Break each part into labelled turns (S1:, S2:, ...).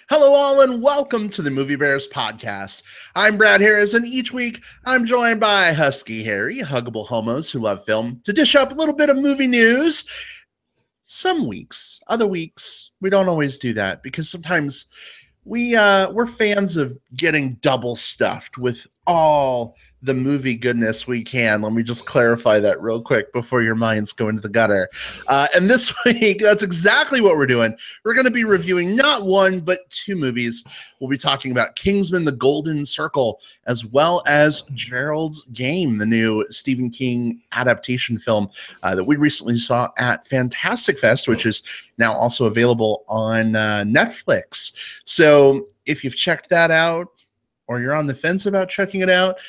S1: Hello, all, and welcome to the Movie Bears podcast. I'm Brad Harris, and each week I'm joined by Husky Harry, huggable homos who love film, to dish up a little bit of movie news. Some weeks, other weeks, we don't always do that because sometimes we're fans of getting double stuffed with all the movie goodness we can. Let me just clarify that real quick before your minds go into the gutter. And this week, that's exactly what we're doing. We're going to be reviewing not one, but two movies. We'll be talking about Kingsman, The Golden Circle, as well as Gerald's Game, the new Stephen King adaptation film that we recently saw at Fantastic Fest, which is now also available on Netflix. So if you've checked that out, or you're on the fence about checking it out,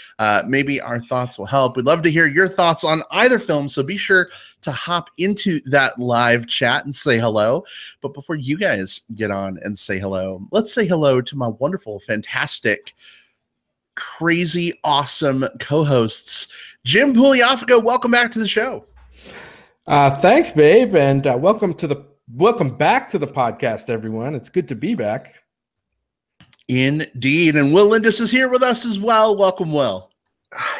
S1: maybe our thoughts will help. We'd love to hear your thoughts on either film, so be sure to hop into that live chat and say hello. But before you guys get on and say hello, let's say hello to my wonderful, fantastic, crazy, awesome co-hosts. Jim Pugliafico, welcome back to the show.
S2: Thanks, babe, and welcome back to the podcast, everyone. It's good to be back.
S1: Indeed. And Will Lindis is here with us as well. Welcome, Will.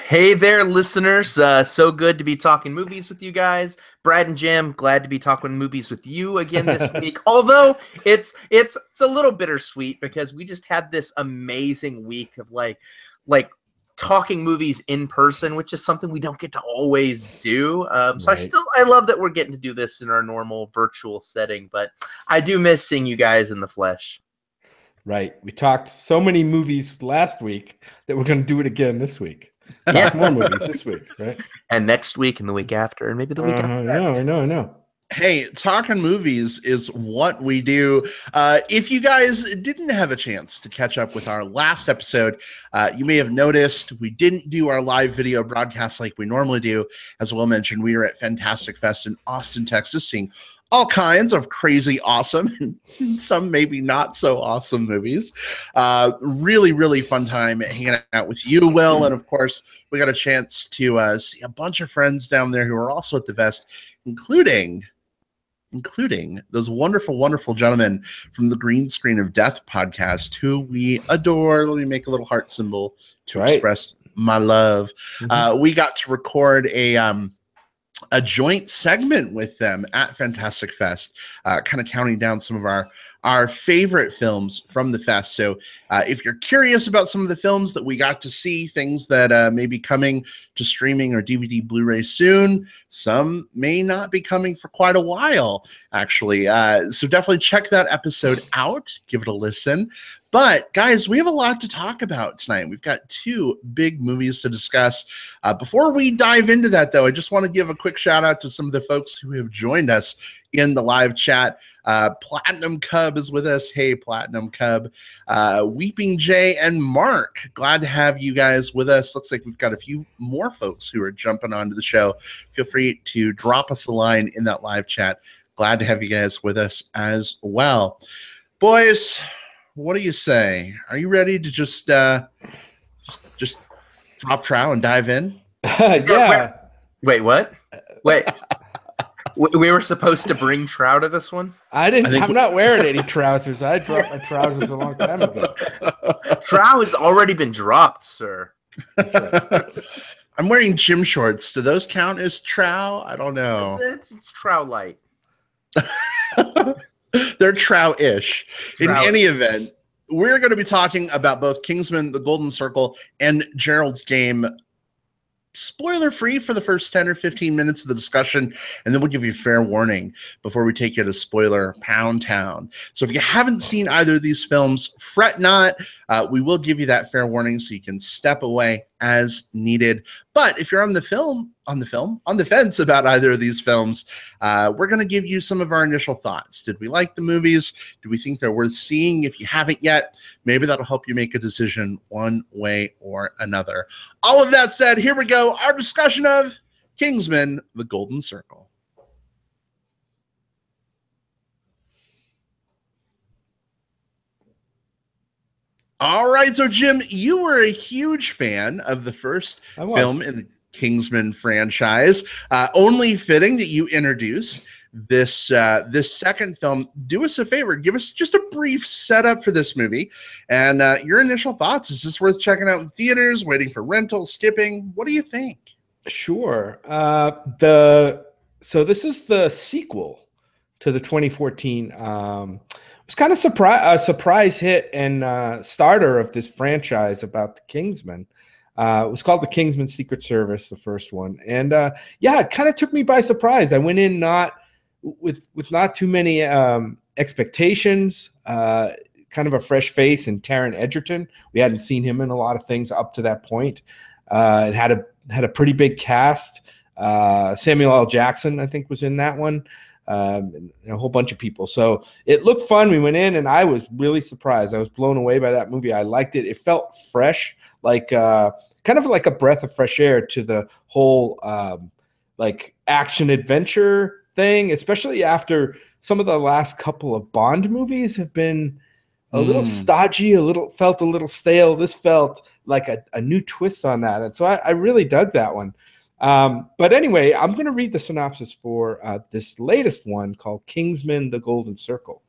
S3: Hey there, listeners. So good to be talking movies with you guys. Brad and Jim, glad to be talking movies with you again this week. Although it's a little bittersweet because we just had this amazing week of like talking movies in person, which is something we don't get to always do. So
S2: Right.
S3: I love that we're getting to do this in our normal virtual setting, but I do miss seeing you guys in the flesh.
S2: Right. We talked so many movies last week that we're going to do it again this week. Talk more movies this week, right?
S3: And next week and the week after, and maybe the week after that.
S2: I know.
S1: Hey, talking movies is what we do. If you guys didn't have a chance to catch up with our last episode, you may have noticed we didn't do our live video broadcast like we normally do. As Will mentioned, we were at Fantastic Fest in Austin, Texas, seeing all kinds of crazy awesome and some maybe not so awesome movies. Really, really fun time hanging out with you, Will. And of course, we got a chance to see a bunch of friends down there who are also at the Fest, including those wonderful, wonderful gentlemen from the Green Screen of Death podcast, who we adore. Let me make a little heart symbol to express my love. We got to record a joint segment with them at Fantastic Fest, kind of counting down some of our favorite films from the fest. So if you're curious about some of the films that we got to see, things that may be coming to streaming or DVD Blu-ray soon, some may not be coming for quite a while, actually. So definitely check that episode out. Give it a listen. But guys, we have a lot to talk about tonight. We've got two big movies to discuss. Before we dive into that, though, I just want to give a quick shout out to some of the folks who have joined us in the live chat. Platinum Cub is with us. Hey, Platinum Cub. Weeping Jay and Mark. Glad to have you guys with us. Looks like we've got a few more folks who are jumping onto the show. Feel free to drop us a line in that live chat. Glad to have you guys with us as well. Boys, what do you say? Are you ready to just drop trow and dive in?
S2: Yeah.
S3: Wait, what? Wait. We were supposed to bring trow to this one?
S2: I'm not wearing any trousers. I dropped my trousers a long time ago.
S3: Trow has already been dropped, sir.
S1: I'm wearing gym shorts. Do those count as trow? I don't know.
S3: It's trow light.
S1: They're trow-ish. In any event, we're going to be talking about both Kingsman, The Golden Circle, and Gerald's Game. Spoiler-free for the first 10 or 15 minutes of the discussion, and then we'll give you a fair warning before we take you to spoiler Pound Town. So if you haven't seen either of these films, fret not. We will give you that fair warning so you can step away as needed. But if you're on the fence about either of these films, we're going to give you some of our initial thoughts. Did we like the movies? Do we think they're worth seeing? If you haven't yet, maybe that'll help you make a decision one way or another. All of that said, here we go. Our discussion of Kingsman, The Golden Circle. All right, so Jim, you were a huge fan of the first film in the Kingsman franchise. Only fitting that you introduce this second film. Do us a favor, give us just a brief setup for this movie and your initial thoughts. Is this worth checking out in theaters, waiting for rental, skipping? What do you think?
S2: Sure. So this is the sequel to the 2014. It was kind of a surprise hit and starter of this franchise about the Kingsman. It was called The Kingsman Secret Service, the first one, and it kind of took me by surprise. I went in not with not too many expectations. Kind of a fresh face in Taron Egerton. We hadn't seen him in a lot of things up to that point. It had a pretty big cast. Samuel L. Jackson, I think, was in that one. And a whole bunch of people. So it looked fun. We went in and I was really surprised. I was blown away by that movie. I liked it. It felt fresh, like kind of like a breath of fresh air to the whole like action adventure thing, especially after some of the last couple of Bond movies have been a little stodgy, felt a little stale. This felt like a new twist on that. And so I really dug that one. But anyway, I'm going to read the synopsis for this latest one called Kingsman: The Golden Circle.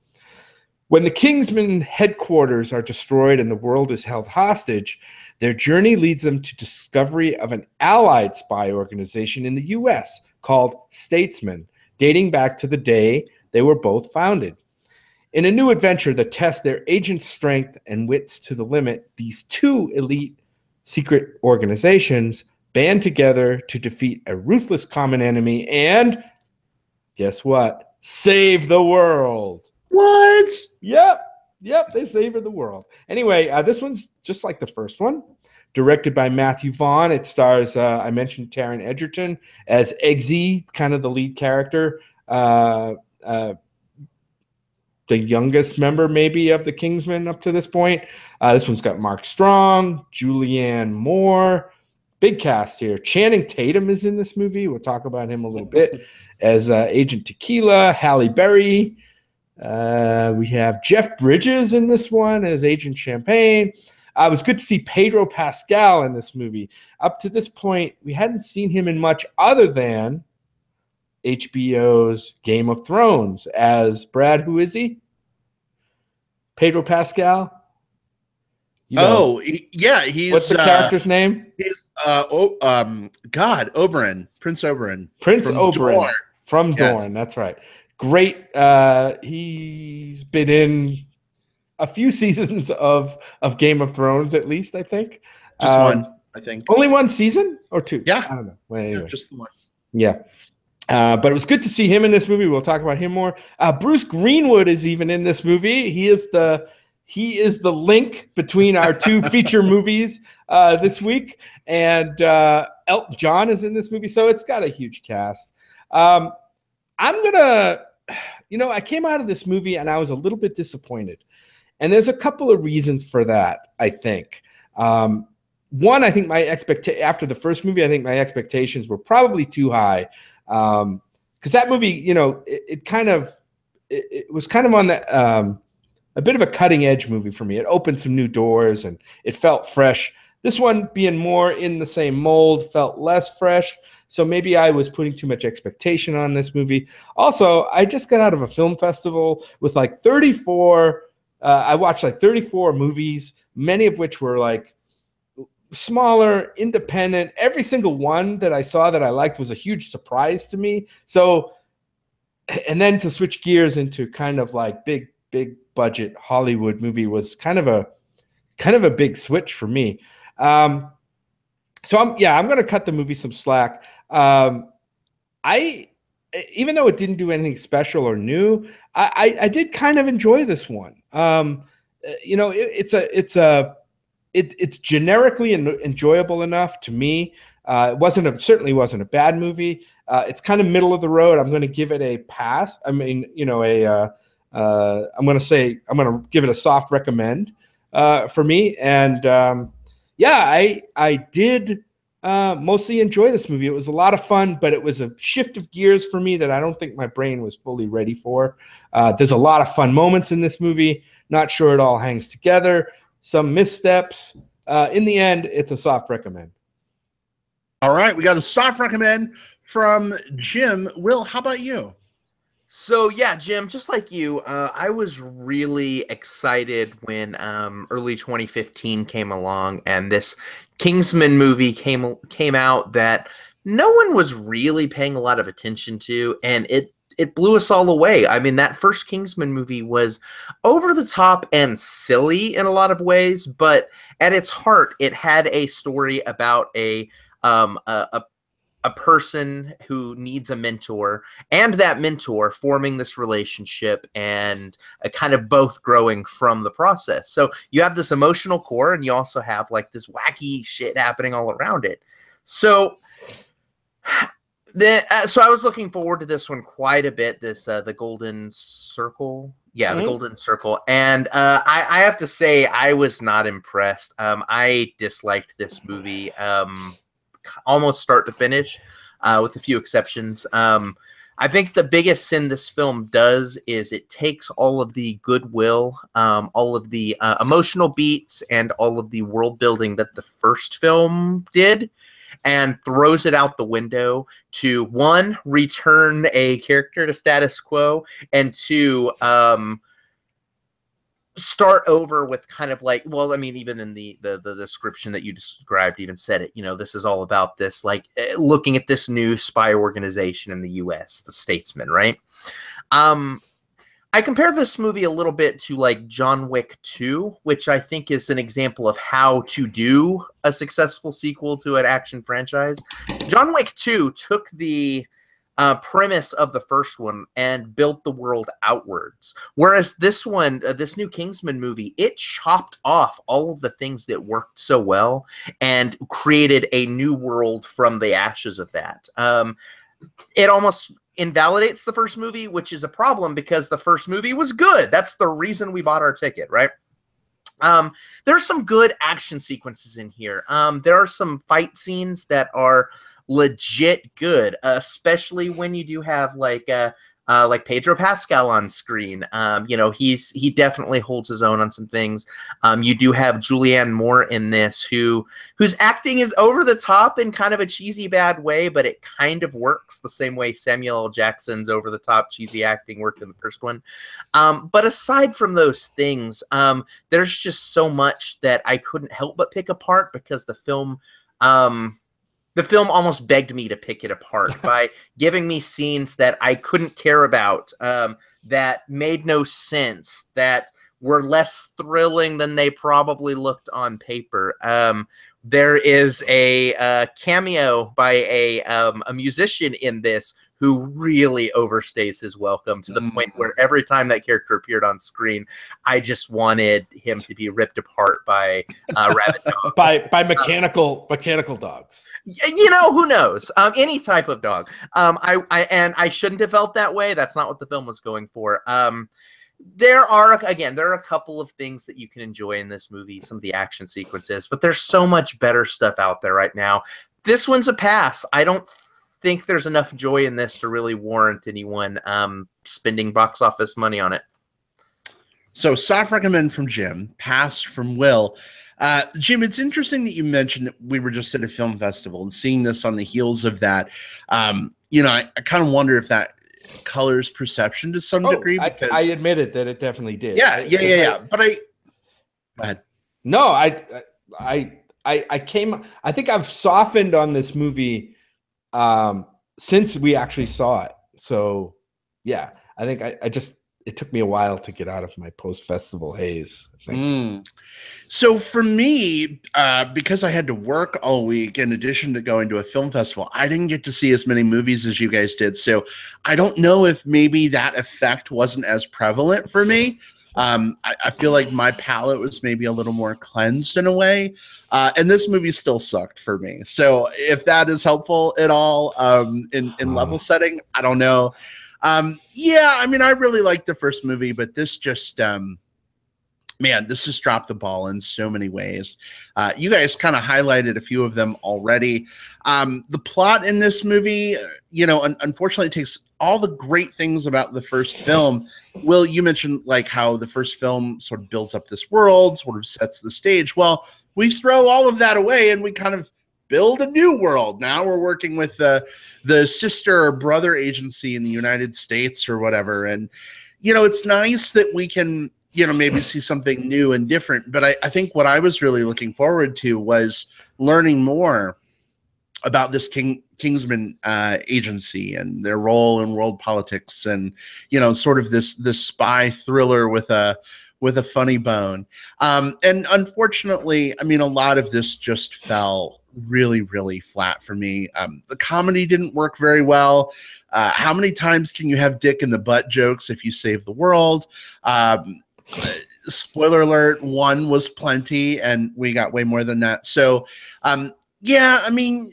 S2: When the Kingsman headquarters are destroyed and the world is held hostage, their journey leads them to discovery of an allied spy organization in the U.S. called Statesman, dating back to the day they were both founded. In a new adventure that tests their agents' strength and wits to the limit, these two elite secret organizations band together to defeat a ruthless common enemy and, guess what? Save the world.
S1: What?
S2: Yep, they saved the world. Anyway, this one's just like the first one. Directed by Matthew Vaughn. It stars, I mentioned Taron Egerton as Eggsy, kind of the lead character. The youngest member, maybe, of the Kingsmen up to this point. This one's got Mark Strong, Julianne Moore. Big cast here. Channing Tatum is in this movie. We'll talk about him a little bit as Agent Tequila. Halle Berry. We have Jeff Bridges in this one as Agent Champagne. It was good to see Pedro Pascal in this movie. Up to this point, we hadn't seen him in much other than HBO's Game of Thrones as Brad. Who is he? Pedro Pascal? You know.
S1: Yeah, he's
S2: what's the character's name?
S1: He's Oberyn, Prince Oberyn.
S2: Prince Oberyn from Dorne. That's right. Great. He's been in a few seasons of Game of Thrones, at least, I think.
S1: Just one, I think.
S2: Only one season or two?
S1: Yeah.
S2: I don't know. Well, anyway.
S1: Yeah, just the one.
S2: Yeah. But it was good to see him in this movie. We'll talk about him more. Bruce Greenwood is even in this movie. He is the link between our two feature movies this week. And Elton John is in this movie. So it's got a huge cast. I came out of this movie and I was a little bit disappointed. And there's a couple of reasons for that, I think. One, I think after the first movie, I think my expectations were probably too high. Because that movie, it was kind of on the a bit of a cutting edge movie for me. It opened some new doors and it felt fresh. This one, being more in the same mold, felt less fresh. So maybe I was putting too much expectation on this movie. Also, I just got out of a film festival with like 34. I watched like 34 movies, many of which were like smaller, independent. Every single one that I saw that I liked was a huge surprise to me. So, and then to switch gears into kind of like big budget Hollywood movie was kind of a big switch for me. So I'm going to cut the movie some slack. Even though it didn't do anything special or new, I did kind of enjoy this one. It's generically enjoyable enough to me. It certainly wasn't a bad movie. It's kind of middle of the road. I'm going to give it a pass. I mean, I'm going to give it a soft recommend for me. And I did mostly enjoy this movie. It was a lot of fun, but it was a shift of gears for me that I don't think my brain was fully ready for. There's a lot of fun moments in this movie. Not sure it all hangs together. Some missteps. In the end, it's a soft recommend.
S1: All right, we got a soft recommend from Jim. Will, how about you?
S3: So yeah, Jim, just like you, I was really excited when early 2015 came along and this Kingsman movie came out that no one was really paying a lot of attention to, and it blew us all away. I mean, that first Kingsman movie was over the top and silly in a lot of ways, but at its heart, it had a story about um, a, a person who needs a mentor and that mentor forming this relationship and kind of both growing from the process. So you have this emotional core and you also have like this wacky shit happening all around it. So so I was looking forward to this one quite a bit. This the Golden Circle, yeah, the Golden Circle, and I have to say I was not impressed. I disliked this movie almost start to finish, with a few exceptions. I think the biggest sin this film does is it takes all of the goodwill, all of the emotional beats, and all of the world building that the first film did, and throws it out the window to, one, return a character to status quo, and two, start over with kind of like, well, I mean, even in the description that you described even said it, you know, this is all about this, like, looking at this new spy organization in the US, the Statesman, right? I compare this movie a little bit to like John Wick 2, which I think is an example of how to do a successful sequel to an action franchise. John Wick 2 took the premise of the first one and built the world outwards. Whereas this one, this new Kingsman movie, it chopped off all of the things that worked so well and created a new world from the ashes of that. It almost invalidates the first movie, which is a problem because the first movie was good. That's the reason we bought our ticket, right? There's some good action sequences in here. There are some fight scenes that are legit good, especially when you do have like Pedro Pascal on screen. You know, he definitely holds his own on some things. You do have Julianne Moore in this, whose acting is over the top in kind of a cheesy bad way, but it kind of works the same way Samuel L. Jackson's over the top cheesy acting worked in the first one. But aside from those things, there's just so much that I couldn't help but pick apart because the film almost begged me to pick it apart by giving me scenes that I couldn't care about, that made no sense, that were less thrilling than they probably looked on paper. There is a cameo by a musician in this who really overstays his welcome to the point where every time that character appeared on screen, I just wanted him to be ripped apart by rabbit dogs.
S2: by mechanical dogs.
S3: You know, who knows? Any type of dog. I shouldn't have felt that way. That's not what the film was going for. There are a couple of things that you can enjoy in this movie, some of the action sequences, but there's so much better stuff out there right now. This one's a pass. I don't think there's enough joy in this to really warrant anyone spending box office money on it.
S1: So, soft recommend from Jim, pass from Will. Jim, it's interesting that you mentioned that we were just at a film festival and seeing this on the heels of that. You know, I kind of wonder if that colors perception to some degree. Because
S2: I admitted that it definitely did.
S1: Yeah. But go ahead.
S2: No, I think I've softened on this movie since we actually saw it. So yeah, I think it took me a while to get out of my post-festival haze.
S1: So for me, because I had to work all week, in addition to going to a film festival, I didn't get to see as many movies as you guys did. So I don't know if maybe that effect wasn't as prevalent for me. I feel like my palate was maybe a little more cleansed in a way. And this movie still sucked for me. So if that is helpful at all in level setting, I don't know. Yeah, I mean, I really liked the first movie, but this just, man, this just dropped the ball in so many ways. You guys kind of highlighted a few of them already. The plot in this movie, you know, unfortunately takes all the great things about the first film. Will, you mentioned like how the first film sort of builds up this world, sort of sets the stage. Well, we throw all of that away and we kind of build a new world. Now we're working with the sister or brother agency in the United States or whatever. And, you know, it's nice that we can, you know, maybe see something new and different. But I think what I was really looking forward to was learning more about this Kingsman agency and their role in world politics, and, you know, sort of this spy thriller with a funny bone. And unfortunately, I mean, a lot of this just fell really, really flat for me. The comedy didn't work very well. How many times can you have dick in the butt jokes if you save the world? Spoiler alert, one was plenty, and we got way more than that. So, yeah, I mean,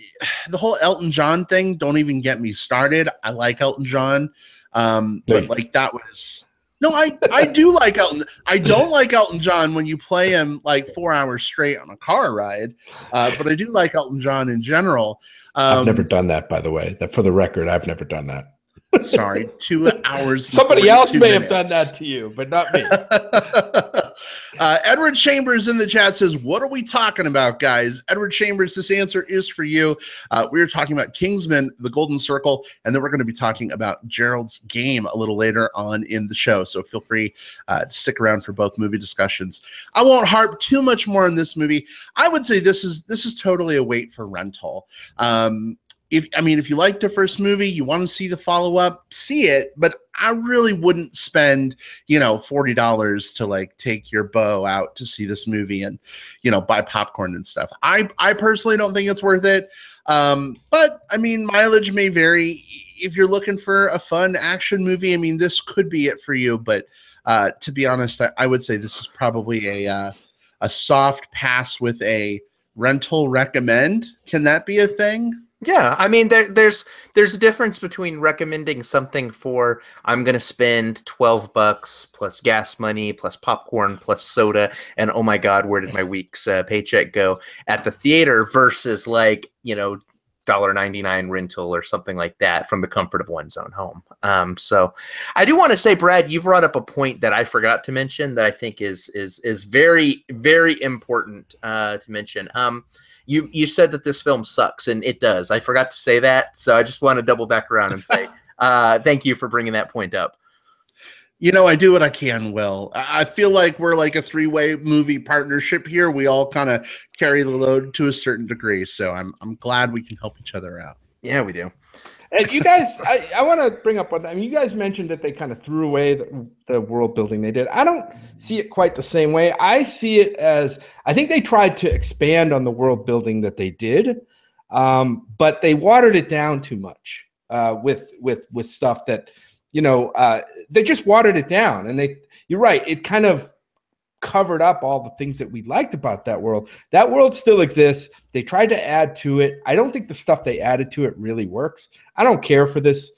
S1: the whole Elton John thing, don't even get me started. I like Elton John. But like, that was... No, I do like Elton. I don't like Elton John when you play him like 4 hours straight on a car ride. But I do like Elton John in general.
S2: I've never done that, by the way. That, for the record, I've never done that.
S1: Sorry, 2 hours.
S2: Somebody else may have done that to you, but not me.
S1: Edward Chambers in the chat says, what are we talking about, guys? Edward Chambers, this answer is for you. We're talking about Kingsman, The Golden Circle, and then we're going to be talking about Gerald's Game a little later on in the show. So feel free to stick around for both movie discussions. I won't harp too much more on this movie. I would say this is totally a wait for rental. If you like the first movie, you want to see the follow-up, see it, but I really wouldn't spend, you know, $40 to like take your beau out to see this movie and, you know, buy popcorn and stuff. I personally don't think it's worth it. But I mean, mileage may vary. If you're looking for a fun action movie, I mean, this could be it for you. But to be honest, I would say this is probably a soft pass with a rental recommend. Can that be a thing?
S3: Yeah, I mean, there's a difference between recommending something for, I'm going to spend $12 plus gas money plus popcorn plus soda, and oh my God, where did my week's paycheck go at the theater, versus like, you know, $1.99 rental or something like that from the comfort of one's own home. So I do want to say, Brad, you brought up a point that I forgot to mention that I think is very, very important to mention. You said that this film sucks, and it does. I forgot to say that, so I just want to double back around and say thank you for bringing that point up.
S1: You know, I do what I can, Will. I feel like we're like a three-way movie partnership here. We all kind of carry the load to a certain degree, so I'm glad we can help each other out.
S3: Yeah, we do.
S2: And you guys, I want to bring up one. I mean, you guys mentioned that they kind of threw away the world building they did. I don't see it quite the same way. I see it as, I think they tried to expand on the world building that they did, but they watered it down too much with stuff that, you know, they just watered it down. And you're right, it kind of covered up all the things that we liked about that world. That world still exists. They tried to add to it. I don't think the stuff they added to it really works. I don't care for this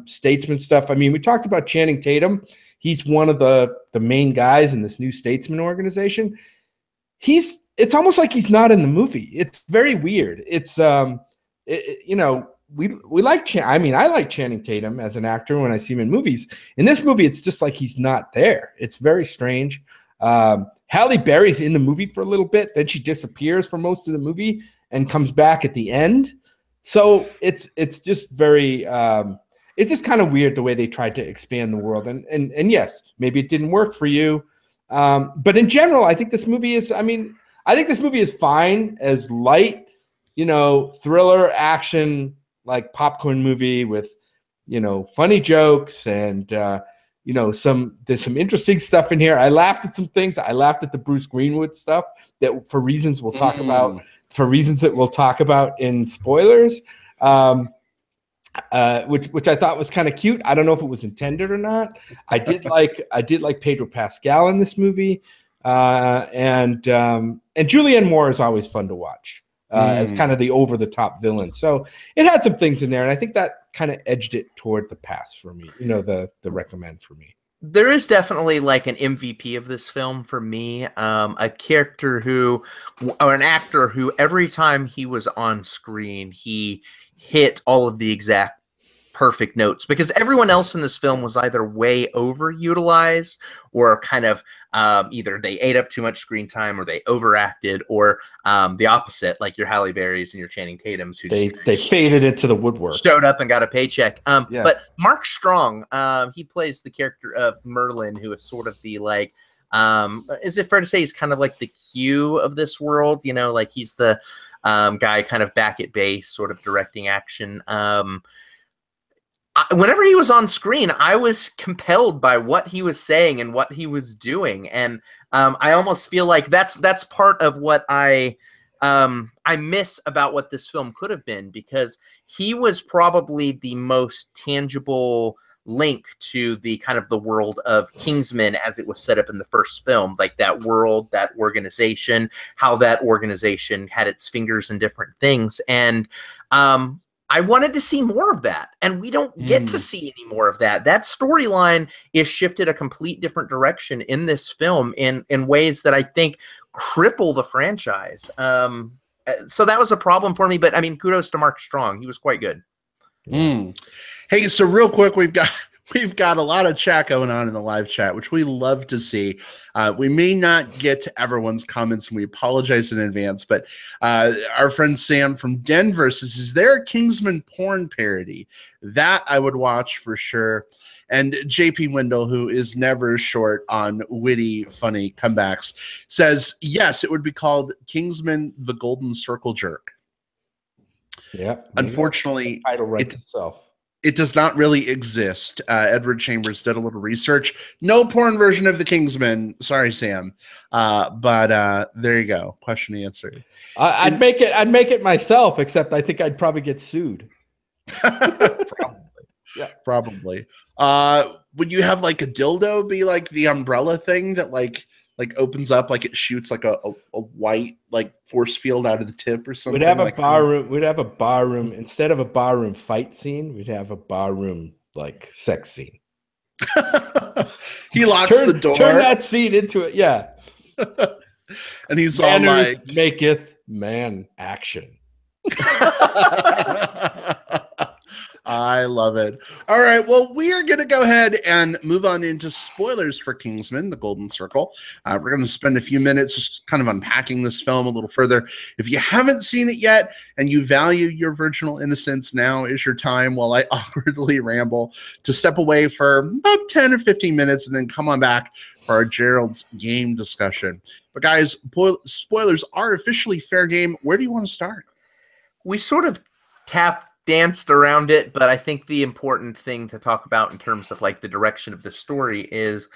S2: statesman stuff. I mean, we talked about Channing Tatum. He's one of the main guys in this new statesman organization. It's almost like he's not in the movie. It's very weird. It's you know, we like I like Channing Tatum as an actor when I see him in movies. In this movie, it's just like he's not there. It's very strange. Halle Berry's in the movie for a little bit, then she disappears for most of the movie and comes back at the end. So it's just very it's just kind of weird the way they tried to expand the world. And yes, maybe it didn't work for you. But in general, I think this movie is, I think this movie is fine as light, you know, thriller action, like popcorn movie with, you know, funny jokes and you know, there's some interesting stuff in here. I laughed at some things. I laughed at the Bruce Greenwood stuff that for reasons we'll talk about. For reasons that we'll talk about in spoilers, which I thought was kind of cute. I don't know if it was intended or not. I did like Pedro Pascal in this movie, and Julianne Moore is always fun to watch as kind of the over the top villain. So it had some things in there, and I think that kind of edged it toward the pass for me. You know, the recommend for me.
S3: There is definitely like an MVP of this film for me, a character who, or an actor who, every time he was on screen, he hit all of the exact perfect notes, because everyone else in this film was either way overutilized or kind of either they ate up too much screen time or they overacted, or the opposite, like your Halle Berrys and your Channing Tatums, who
S2: they faded into the woodwork,
S3: showed up and got a paycheck.
S2: Yeah.
S3: But Mark Strong, he plays the character of Merlin, who is sort of the like, is it fair to say he's kind of like the Q of this world? You know, like he's the guy kind of back at base, sort of directing action. Whenever he was on screen, I was compelled by what he was saying and what he was doing, and I almost feel like that's part of what I miss about what this film could have been, because he was probably the most tangible link to the kind of the world of Kingsman as it was set up in the first film, like that world, that organization, how that organization had its fingers in different things, and I wanted to see more of that, and we don't get to see any more of that. That storyline is shifted a complete different direction in this film in ways that I think cripple the franchise. So that was a problem for me, but I mean, kudos to Mark Strong. He was quite good.
S1: Hey, so real quick, we've got a lot of chat going on in the live chat, which we love to see. We may not get to everyone's comments, and we apologize in advance, but our friend Sam from Denver says, is there a Kingsman porn parody? That I would watch for sure. And JP Wendell, who is never short on witty, funny comebacks, says, yes, it would be called Kingsman the Golden Circle Jerk.
S2: Yeah.
S1: Unfortunately,
S2: the title writes itself.
S1: It does not really exist. Edward Chambers did a little research. No porn version of the Kingsman. Sorry, Sam. But there you go. Question answered.
S2: I'd make it myself, except I think I'd probably get sued.
S1: Probably. Yeah, probably. Would you have like a dildo be like the umbrella thing that like opens up, like it shoots like a white like force field out of the tip or something?
S2: We'd have a
S1: like
S2: barroom. We'd have a barroom instead of a barroom fight scene. We'd have a barroom like sex scene.
S1: He locks the door.
S2: Turn that scene into it. Yeah.
S1: And he's all like,
S2: maketh man action.
S1: I love it. All right. Well, we are going to go ahead and move on into spoilers for Kingsman, the Golden Circle. We're going to spend a few minutes just kind of unpacking this film a little further. If you haven't seen it yet and you value your virginal innocence, now is your time while I awkwardly ramble to step away for about 10 or 15 minutes and then come on back for our Gerald's game discussion. But guys, spoilers are officially fair game. Where do you want to start?
S3: We sort of danced around it, but I think the important thing to talk about in terms of like the direction of the story is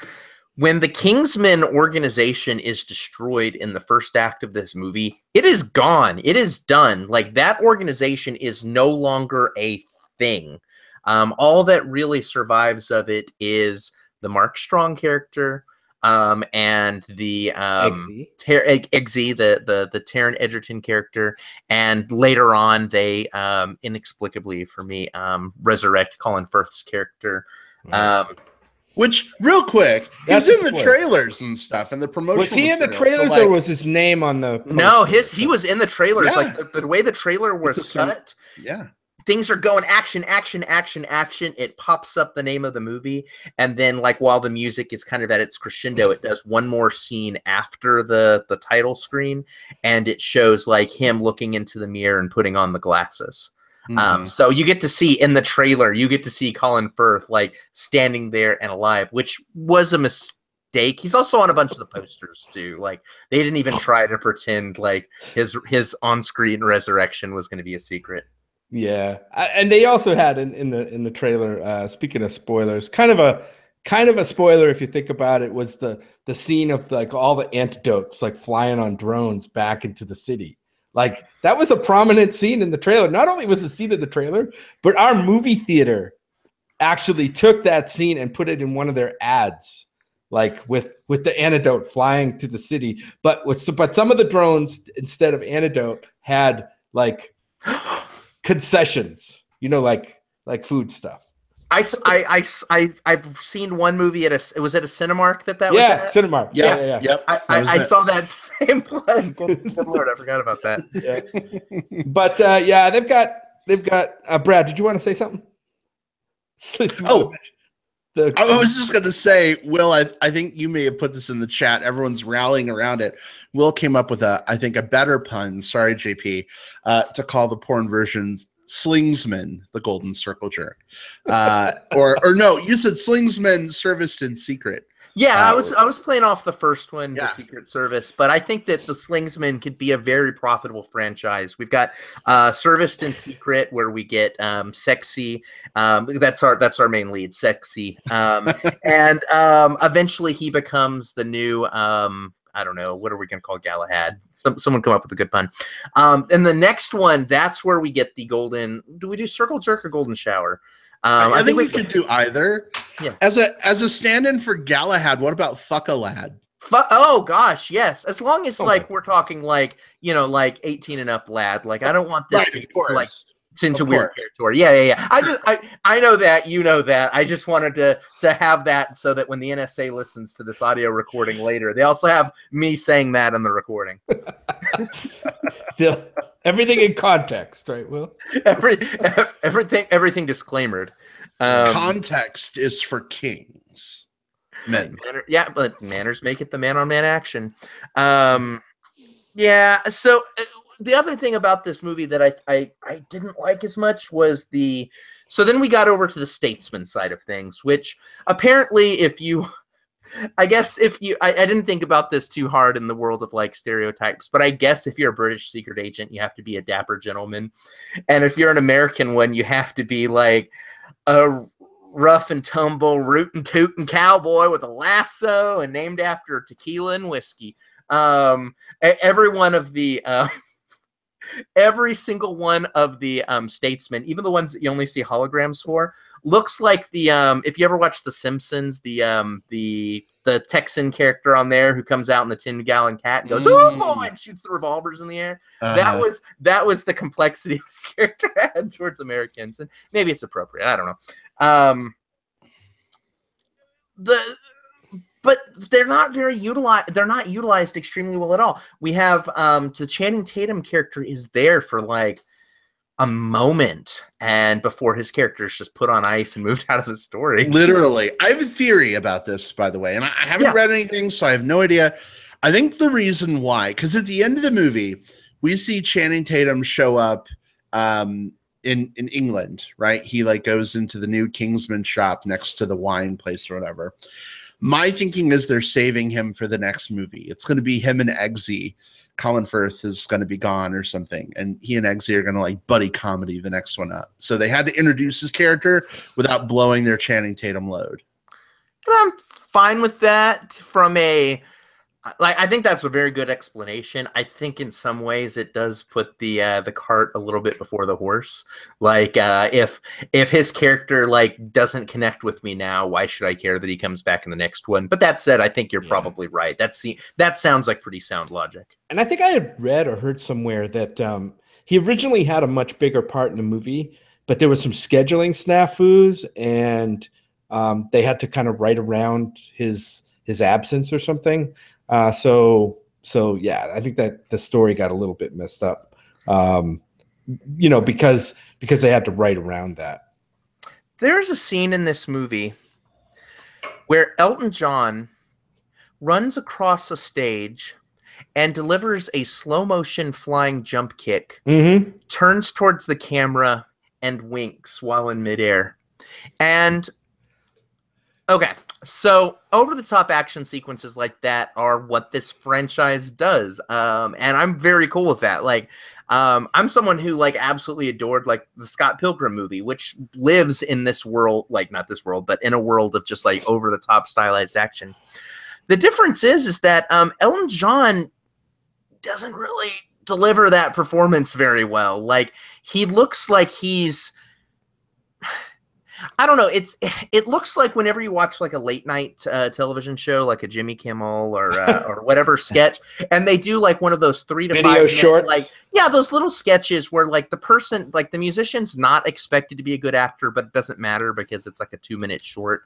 S3: when the Kingsman organization is destroyed in the first act of this movie, it is gone. It is done. Like that organization is no longer a thing. All that really survives of it is the Mark Strong character, and the Eggsy, the Taron Egerton character, and later on they inexplicably for me resurrect Colin Firth's character.
S1: Which, real quick, he was in the trailers and stuff, and the promotional.
S2: Was he in the trailers, or was his name on the poster?
S3: No, he was in the trailers. Yeah. Like the way the trailer was cut.
S1: Yeah.
S3: Things are going action, action, action, action. It pops up the name of the movie, and then like while the music is kind of at its crescendo, it does one more scene after the title screen, and it shows like him looking into the mirror and putting on the glasses. So you get to see in the trailer, you get to see Colin Firth like standing there and alive, which was a mistake. He's also on a bunch of the posters too. Like they didn't even try to pretend like his on-screen resurrection was going to be a secret.
S2: Yeah, and they also had in the trailer. Speaking of spoilers, kind of a spoiler if you think about it, was the scene of like all the antidotes like flying on drones back into the city. Like that was a prominent scene in the trailer. Not only was the scene in the trailer, but our movie theater actually took that scene and put it in one of their ads, like with the antidote flying to the city. But some of the drones instead of antidote had like concessions, like food stuff.
S3: I've seen one movie at it was at a Cinemark that was at?
S2: Cinemark. Yeah.
S1: Yep.
S3: I saw that same plug. Good Lord, I forgot about that.
S2: Yeah. But they've got Brad, did you want to say something?
S1: Oh,
S2: The,
S1: I was just going to say, Will, I think you may have put this in the chat. Everyone's rallying around it. Will came up with I think a better pun. Sorry, JP, to call the porn versions Slingsman, the Golden Circle Jerk. Or no, you said Slingsman serviced in secret.
S3: Yeah, I was playing off the first one,
S1: Yeah.
S3: the Secret Service, but I think that the Slingsman could be a very profitable franchise. We've got Serviced in Secret, where we get Sexy. That's our main lead, Sexy, and eventually he becomes the new. I don't know, what are we going to call Galahad? Someone come up with a good pun. And the next one, that's where we get the golden. Do we do Circle Jerk or Golden Shower?
S1: I think we could do either.
S3: Yeah.
S1: As a stand-in for Galahad, what about Fuck a Lad?
S3: Oh gosh, yes. As long as like we're talking like 18 and up lad. Like I don't want this to like into weird territory. Yeah. I know that, you know that. I just wanted to have that so that when the NSA listens to this audio recording later, they also have me saying that in the recording.
S2: Everything in context, right, Will?
S3: Everything disclaimered.
S1: Context is for kings. Men.
S3: Yeah, but manners make it the man-on-man action. Yeah, so the other thing about this movie that I didn't like as much was so then we got over to the statesman side of things, which apparently I didn't think about this too hard in the world of like stereotypes, but I guess if you're a British secret agent, you have to be a dapper gentleman. And if you're an American one, you have to be like a rough and tumble, rootin' tootin' cowboy with a lasso and named after tequila and whiskey. Every single one of the statesmen, even the ones that you only see holograms for, looks like if you ever watch The Simpsons, the Texan character on there who comes out in the 10-gallon cat and goes, "Oh boy," and shoots the revolvers in the air. That was the complexity this character had towards Americans, and maybe it's appropriate. I don't know. But they're not very utilized. They're not utilized extremely well at all. We have the Channing Tatum character is there for like a moment, and before his character is just put on ice and moved out of the story.
S1: Literally. I have a theory about this, by the way, and I haven't read anything, so I have no idea. I think the reason why, because at the end of the movie, we see Channing Tatum show up in England, right? He like goes into the new Kingsman shop next to the wine place or whatever. My thinking is they're saving him for the next movie. It's going to be him and Eggsy. Colin Firth is going to be gone or something, and he and Eggsy are going to like buddy comedy the next one up. So they had to introduce his character without blowing their Channing Tatum load.
S3: I'm fine with that from I think that's a very good explanation. I think in some ways it does put the cart a little bit before the horse. Like if his character like doesn't connect with me now, why should I care that he comes back in the next one? But that said, I think you're probably right. That sounds like pretty sound logic. And
S2: I think I had read or heard somewhere that he originally had a much bigger part in the movie, but there was some scheduling snafus, and they had to kind of write around his absence or something. So yeah, I think that the story got a little bit messed up, because they had to write around that.
S3: There's a scene in this movie where Elton John runs across a stage and delivers a slow motion flying jump kick, turns towards the camera and winks while in midair. And okay, so over-the-top action sequences like that are what this franchise does, and I'm very cool with that. Like, I'm someone who like absolutely adored like the Scott Pilgrim movie, which lives in this world, like not this world, but in a world of just like over-the-top stylized action. The difference is that Elton John doesn't really deliver that performance very well. Like, he looks like he's... I don't know. It looks like whenever you watch like a late night television show, like a Jimmy Kimmel or whatever sketch, and they do like one of those 3 to 5 minute
S2: shorts,
S3: like those little sketches where like the person, like the musician's not expected to be a good actor, but it doesn't matter because it's like a 2-minute short.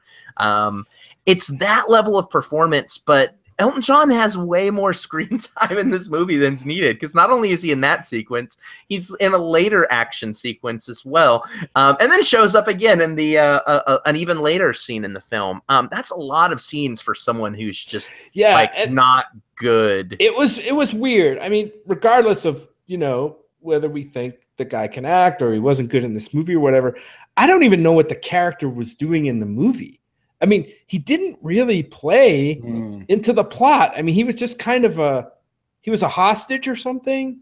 S3: It's that level of performance, but Elton John has way more screen time in this movie than's needed, because not only is he in that sequence, he's in a later action sequence as well, and then shows up again in the an even later scene in the film. That's a lot of scenes for someone who's just not good.
S2: It was weird. I mean, regardless of whether we think the guy can act or he wasn't good in this movie or whatever, I don't even know what the character was doing in the movie. I mean, he didn't really play into the plot. I mean, he was just kind of a hostage or something,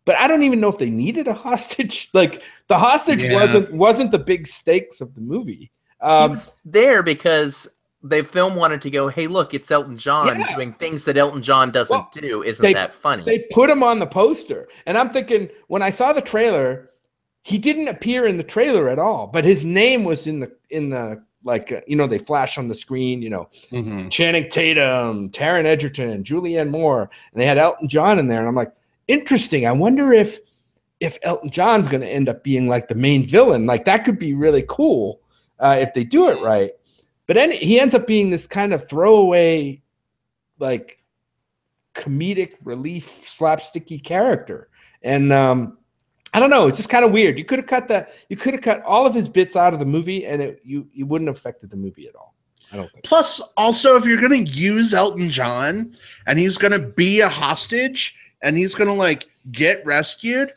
S2: but I don't even know if they needed a hostage. Like, the hostage wasn't the big stakes of the movie.
S3: He was there because the film wanted to go, hey, look, it's Elton John doing things that Elton John doesn't do. Isn't that funny?
S2: They put him on the poster. And I'm thinking, when I saw the trailer, he didn't appear in the trailer at all, but his name was in the like, they flash on the screen, Channing Tatum, Taron Egerton, Julianne Moore, and they had Elton John in there. And I'm like, interesting. I wonder if Elton John's going to end up being like the main villain. Like, that could be really cool if they do it right. But then he ends up being this kind of throwaway, like, comedic relief, slapsticky character. And I don't know. It's just kind of weird. You could have cut all of his bits out of the movie, and you wouldn't have affected the movie at all. I don't think.
S1: Plus, also, if you're going to use Elton John and he's going to be a hostage and he's going to like get rescued,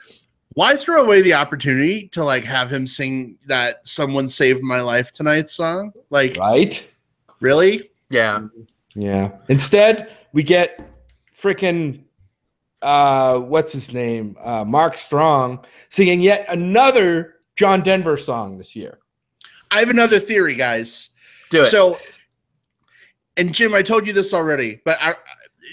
S1: why throw away the opportunity to like have him sing that "Someone Saved My Life Tonight" song? Like,
S2: right?
S1: Really?
S3: Yeah.
S2: Instead, we get freaking what's his name? Mark Strong singing yet another John Denver song this year.
S1: I have another theory, guys.
S3: Do it.
S1: So, and Jim, I told you this already, but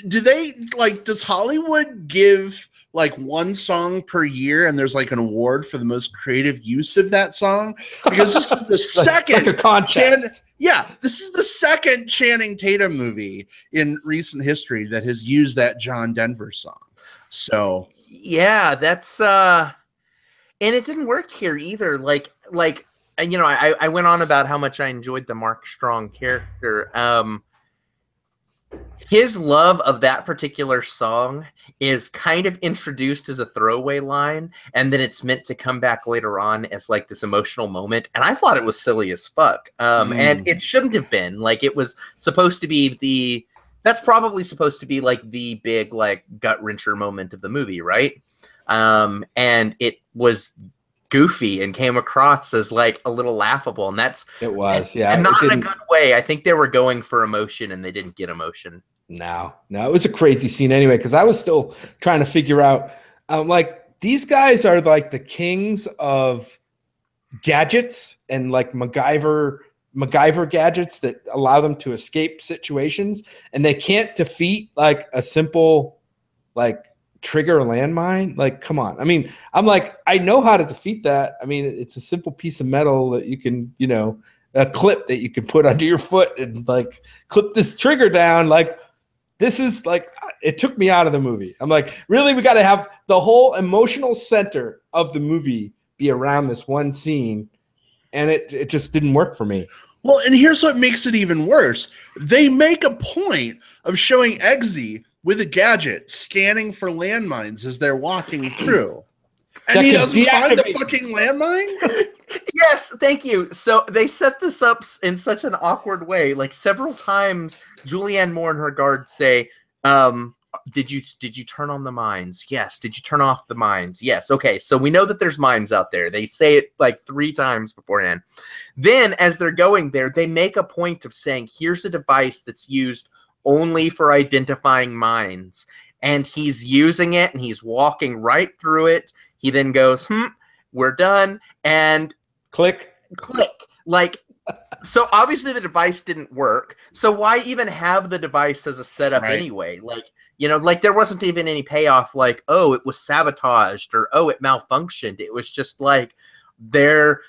S1: does Hollywood give like one song per year and there's like an award for the most creative use of that song? Because this is the second
S2: like a contest.
S1: This is the second Channing Tatum movie in recent history that has used that John Denver song. So
S3: yeah, that's and it didn't work here either. Like I went on about how much I enjoyed the Mark Strong character. His love of that particular song is kind of introduced as a throwaway line, and then it's meant to come back later on as like this emotional moment. And I thought it was silly as fuck. And it shouldn't have been. Like, it was supposed to be that's probably supposed to be like the big like gut wrencher moment of the movie, right? And it was goofy and came across as like a little laughable, and
S2: it was
S3: and not in a good way. I think they were going for emotion and they didn't get emotion.
S2: No, it was a crazy scene anyway, because I was still trying to figure out like, these guys are like the kings of gadgets and like MacGyver gadgets that allow them to escape situations, and they can't defeat like a simple like trigger a landmine. Like, come on. I mean, I'm like, I know how to defeat that. I mean, it's a simple piece of metal that you can, a clip that you can put under your foot and like clip this trigger down. Like, this is like, it took me out of the movie. I'm like, really? We got to have the whole emotional center of the movie be around this one scene, and it just didn't work for me.
S1: Well, and here's what makes it even worse. They make a point of showing Eggsy with a gadget scanning for landmines as they're walking through. And he doesn't find the fucking landmine?
S3: Yes, thank you. So they set this up in such an awkward way. Like, several times, Julianne Moore and her guards say, did you turn on the mines? Yes. Did you turn off the mines? Yes. Okay, so we know that there's mines out there. They say it like 3 times beforehand. Then, as they're going there, they make a point of saying, here's a device that's used only for identifying mines. And he's using it, and he's walking right through it. He then goes, we're done, and
S2: click.
S3: Like, so obviously the device didn't work. So why even have the device as a setup anyway? Like, like there wasn't even any payoff like, oh, it was sabotaged or, oh, it malfunctioned. It was just like their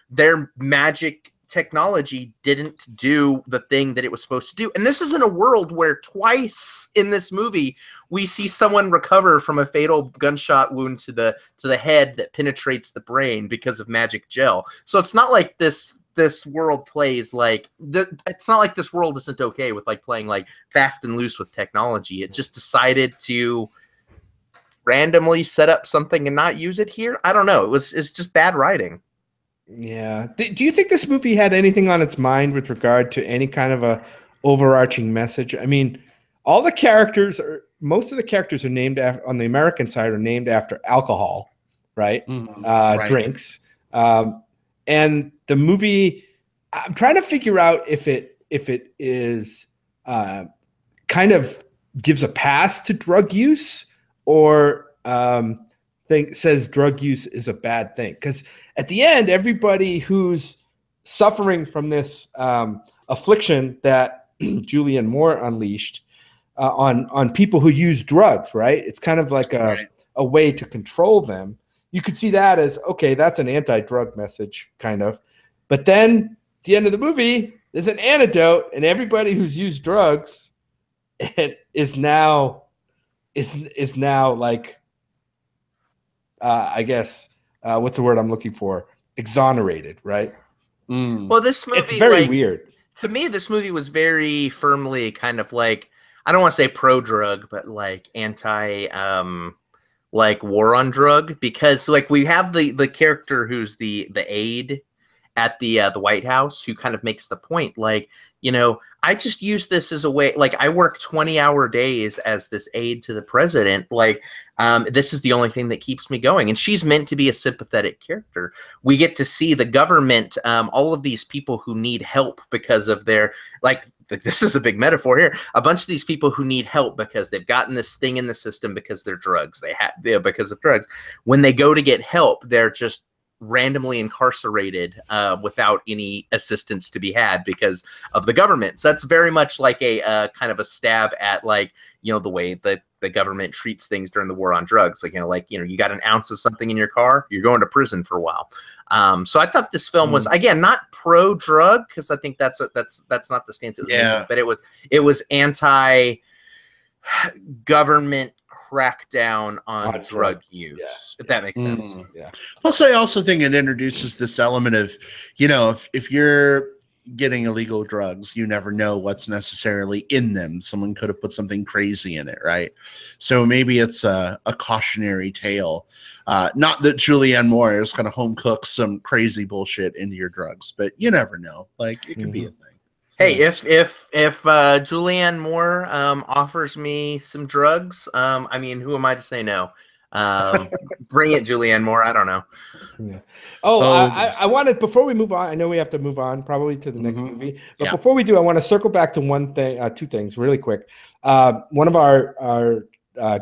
S3: magic technology didn't do the thing that it was supposed to do. And this is in a world where twice in this movie we see someone recover from a fatal gunshot wound to the head that penetrates the brain because of magic gel. So it's not like this world plays like it's not like this world isn't okay with like playing like fast and loose with technology. It just decided to randomly set up something and not use it here. I don't know. It's just bad writing.
S2: Yeah. Do you think this movie had anything on its mind with regard to any kind of a overarching message? I mean, most of the characters are named after, on the American side, are named after alcohol, right?
S1: Right.
S2: Drinks. And the movie, I'm trying to figure out if it is kind of gives a pass to drug use, or says drug use is a bad thing. Because at the end, everybody who's suffering from this affliction that Julianne Moore unleashed on people who use drugs, right? It's kind of like a way to control them. You could see that as, okay, that's an anti-drug message, kind of. But then at the end of the movie, there's an antidote, and everybody who's used drugs is now like, I guess, what's the word I'm looking for? Exonerated, right?
S3: Well, this movie,
S2: it's very weird.
S3: To me, this movie was very firmly kind of like, I don't want to say pro-drug, but like anti, like war on drug, because like we have the character who's the aide at the White House, who kind of makes the point, like, you know, I just use this as a way, like I work 20-hour days as this aide to the president. Like, this is the only thing that keeps me going. And she's meant to be a sympathetic character. We get to see the government, all of these people who need help because of their, like, this is a big metaphor here. A bunch of these people who need help because they've gotten this thing in the system because they're drugs. Because of drugs. When they go to get help, they're just randomly incarcerated without any assistance to be had because of the government. So that's very much like a kind of a stab at, like, you know, the way that the government treats things during the war on drugs. Like, you know, you got an ounce of something in your car, you're going to prison for a while. So I thought this film was, again, not pro-drug, because I think that's not the stance it was making, but it was anti-government crackdown on drug use, if that makes sense.
S2: Yeah.
S1: Plus, I also think it introduces this element of, you know, if you're getting illegal drugs, you never know what's necessarily in them. Someone could have put something crazy in it, right? So maybe it's a cautionary tale. Not that Julianne Moore is going to home cook some crazy bullshit into your drugs, but you never know. Like, it could be a thing.
S3: Hey, if Julianne Moore offers me some drugs, I mean, who am I to say no? Bring it, Julianne Moore. I don't know.
S2: Yeah. I wanted, before we move on, I know we have to move on probably to the next movie, but before we do, I want to circle back to two things really quick. One of our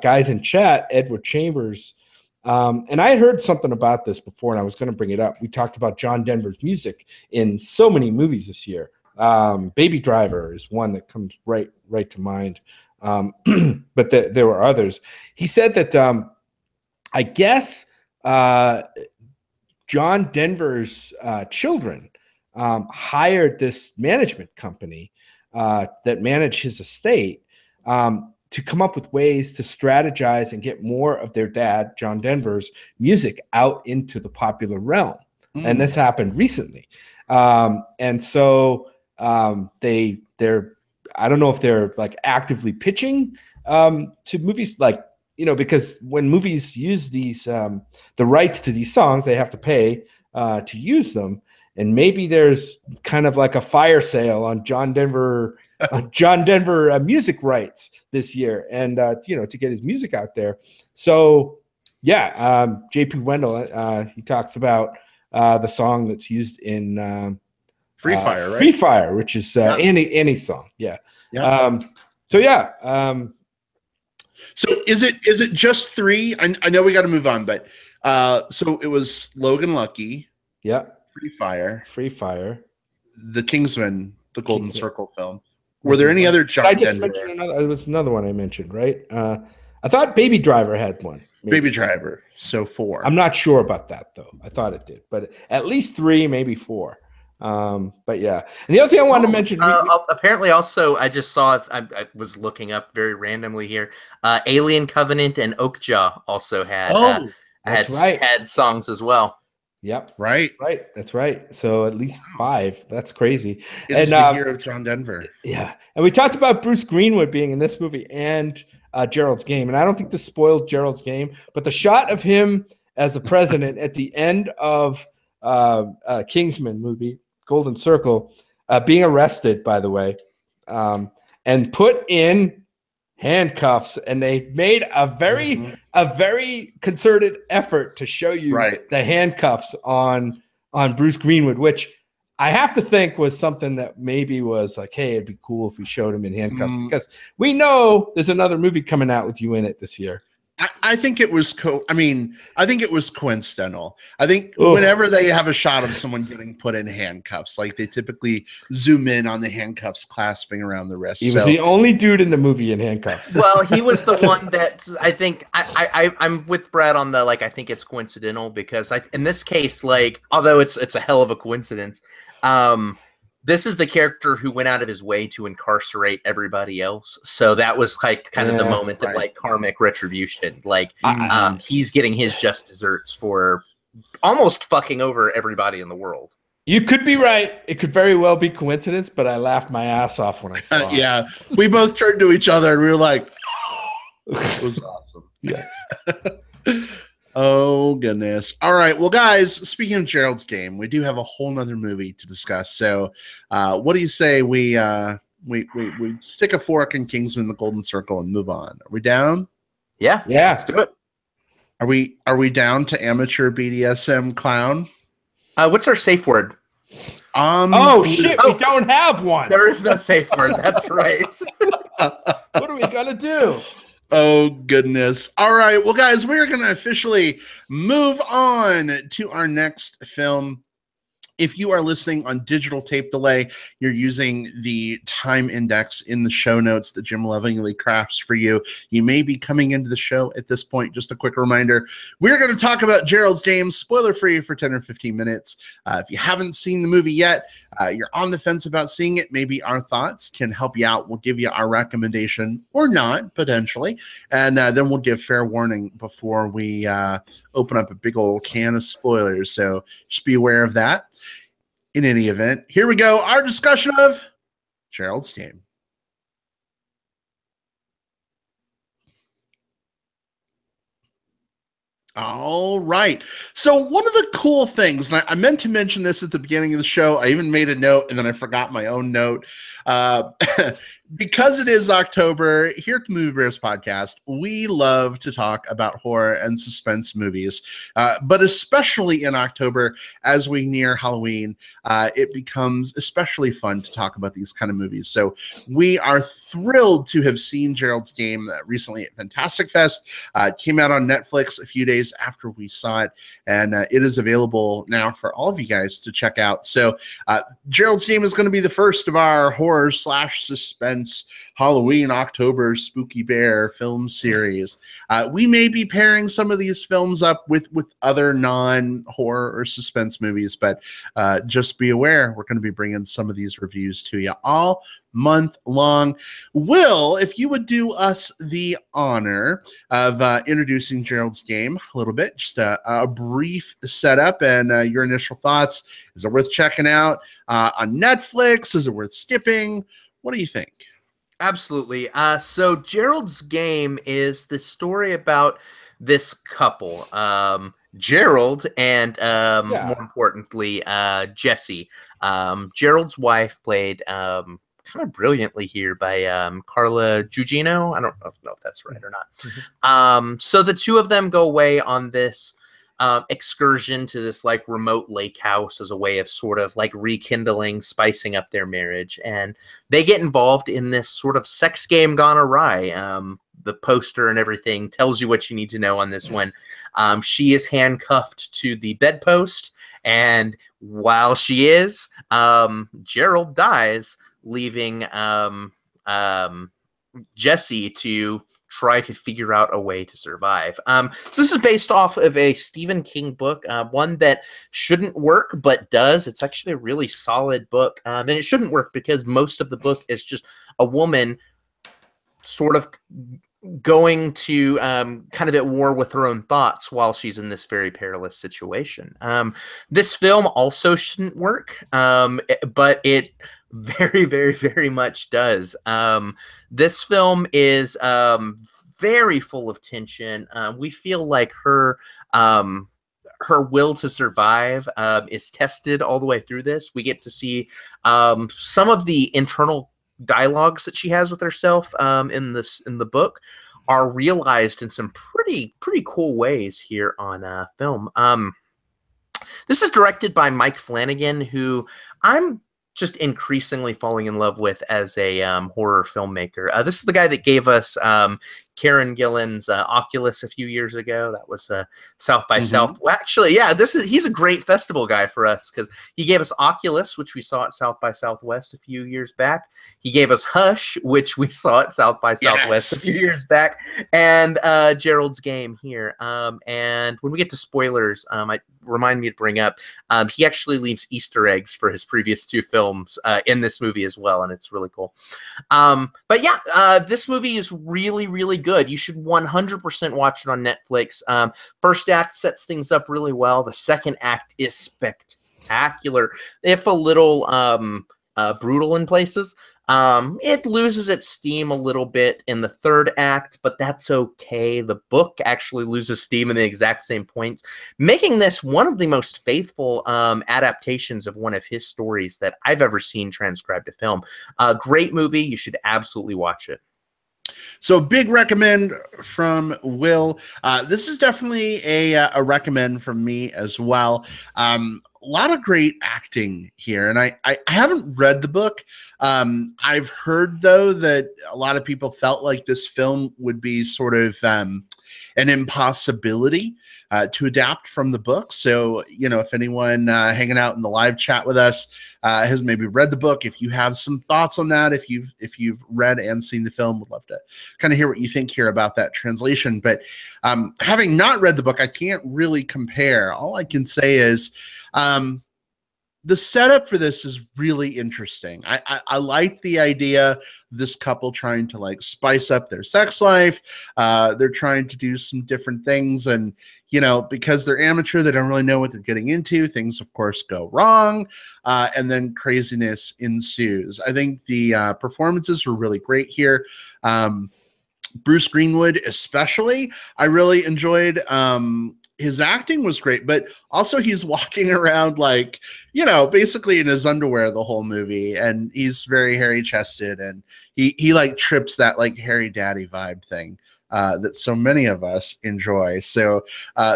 S2: guys in chat, Edward Chambers, and I had heard something about this before, and I was going to bring it up. We talked about John Denver's music in so many movies this year. Baby Driver is one that comes right to mind. But there were others. He said that I guess John Denver's children hired this management company that managed his estate to come up with ways to strategize and get more of their dad, John Denver's, music out into the popular realm. And this happened recently. And so they're I don't know if they're like actively pitching to movies, like, you know, because when movies use these the rights to these songs, they have to pay to use them, and maybe there's kind of like a fire sale on John Denver music rights this year, and you know, to get his music out there. So yeah, JP Wendell, he talks about the song that's used in
S1: Free Fire, right?
S2: Free Fire, which is Annie's song. Yeah. So
S1: is it just three? I know we got to move on, but so it was Logan Lucky.
S2: Yeah.
S1: Free Fire. The Kingsman, the Golden Circle film. Were there any other John Denver?
S2: Mentioned it was another one I mentioned, right? I thought Baby Driver had one. Maybe.
S1: Baby Driver. So 4.
S2: I'm not sure about that though. I thought it did, but at least 3, maybe 4. But yeah, and the other thing I wanted to mention,
S3: apparently also, I just saw, I was looking up very randomly here, Alien Covenant and Oakjaw also had
S2: that's right,
S3: had songs as well.
S2: Yep.
S1: Right.
S2: Right. That's right. So at least 5. That's crazy.
S1: It is the year of John Denver.
S2: Yeah. And we talked about Bruce Greenwood being in this movie and Gerald's Game. And I don't think this spoiled Gerald's Game, but the shot of him as the president at the end of Kingsman movie, Golden Circle, being arrested, by the way, and put in handcuffs, and they made a very concerted effort to show you the handcuffs on Bruce Greenwood, which I have to think was something that maybe was like, hey, it'd be cool if we showed him in handcuffs, because we know there's another movie coming out with you in it this year.
S1: I think it was I think it was coincidental. I think whenever they have a shot of someone getting put in handcuffs, like they typically zoom in on the handcuffs clasping around the wrist.
S2: He was the only dude in the movie in handcuffs.
S3: Well, he was the one that I think I'm with Brad on the, like, I think it's coincidental because in this case, like, although it's a hell of a coincidence, this is the character who went out of his way to incarcerate everybody else. So that was like kind of the moment of like karmic retribution. Like he's getting his just desserts for almost fucking over everybody in the world.
S2: You could be right. It could very well be coincidence, but I laughed my ass off when I saw it.
S1: Yeah. We both turned to each other and we were like, it was awesome.
S2: Yeah.
S1: Oh, goodness. All right. Well, guys, speaking of Gerald's Game, we do have a whole nother movie to discuss. So what do you say we stick a fork in Kingsman, the Golden Circle, and move on? Are we down?
S3: Yeah. Let's do it.
S1: Are we down to amateur BDSM clown?
S3: What's our safe word?
S2: Oh, shit. We don't have one.
S3: There is no safe word. That's right.
S2: What are we going to do?
S1: Oh, goodness. All right. Well, guys, we're going to officially move on to our next film. If you are listening on digital tape delay, you're using the time index in the show notes that Jim lovingly crafts for you. You may be coming into the show at this point. Just a quick reminder, we're going to talk about Gerald's Game, spoiler-free for 10 or 15 minutes. If you haven't seen the movie yet, you're on the fence about seeing it, maybe our thoughts can help you out. We'll give you our recommendation or not, potentially, and then we'll give fair warning before we open up a big old can of spoilers. So just be aware of that. In any event, here we go. Our discussion of Gerald's Game. All right. So one of the cool things, and I meant to mention this at the beginning of the show. I even made a note, and then I forgot my own note. Because it is October, here at the Movie Bears Podcast, we love to talk about horror and suspense movies. But especially in October, as we near Halloween, it becomes especially fun to talk about these kind of movies. So we are thrilled to have seen Gerald's Game recently at Fantastic Fest. It came out on Netflix a few days after we saw it, and it is available now for all of you guys to check out. So Gerald's Game is going to be the first of our horror/suspense Halloween October Spooky Bear film series. We may be pairing some of these films up with other non-horror or suspense movies, but just be aware, we're going to be bringing some of these reviews to you all month long. Will, if you would do us the honor of introducing Gerald's Game a little bit, just a brief setup and your initial thoughts. Is it worth checking out on Netflix? Is it worth skipping? What do you think?
S3: Absolutely. So Gerald's Game is the story about this couple, Gerald and more importantly, Jesse. Gerald's wife played kind of brilliantly here by Carla Gugino. I don't know if that's right or not. So the two of them go away on this excursion to this like remote lake house as a way of sort of like rekindling, spicing up their marriage, and they get involved in this sort of sex game gone awry. The poster and everything tells you what you need to know on this one. She is handcuffed to the bedpost, and while she is, Gerald dies, leaving Jesse to try to figure out a way to survive. So this is based off of a Stephen King book, one that shouldn't work but does. It's actually a really solid book, and it shouldn't work because most of the book is just a woman sort of going to kind of at war with her own thoughts while she's in this very perilous situation. This film also shouldn't work, but it very, very, very much does. This film is very full of tension. We feel like her will to survive is tested all the way through this. We get to see some of the internal dialogues that she has with herself in the book are realized in some pretty cool ways here on film. This is directed by Mike Flanagan, who I'm just increasingly falling in love with as a horror filmmaker. This is the guy that gave us Karen Gillan's Oculus a few years ago. That was South by South. Well, actually, yeah, he's a great festival guy for us because he gave us Oculus, which we saw at South by Southwest a few years back. He gave us Hush, which we saw at South by Southwest a few years back, and Gerald's Game here. And when we get to spoilers, remind me to bring up, he actually leaves Easter eggs for his previous two films in this movie as well, and it's really cool. But yeah, this movie is really, really good. You should 100% watch it on Netflix. First act sets things up really well. The second act is spectacular, if a little brutal in places. It loses its steam a little bit in the third act, but that's okay. The book actually loses steam in the exact same points, making this one of the most faithful adaptations of one of his stories that I've ever seen transcribed to film. Great movie. You should absolutely watch it.
S1: So big recommend from Will. This is definitely a recommend from me as well. A lot of great acting here, and I haven't read the book. I've heard, though, that a lot of people felt like this film would be sort of an impossibility to adapt from the book. So, you know, if anyone hanging out in the live chat with us has maybe read the book, if you have some thoughts on that, if you've read and seen the film, would love to kind of hear what you think here about that translation. But having not read the book, I can't really compare. All I can say is the setup for this is really interesting. I like the idea of this couple trying to like spice up their sex life. They're trying to do some different things, and you know, because they're amateur, they don't really know what they're getting into. Things, of course, go wrong, and then craziness ensues. I think the performances were really great here. Bruce Greenwood, especially, I really enjoyed. His acting was great, but also he's walking around like, you know, basically in his underwear the whole movie, and he's very hairy chested, and he like trips that like hairy daddy vibe thing that so many of us enjoy. So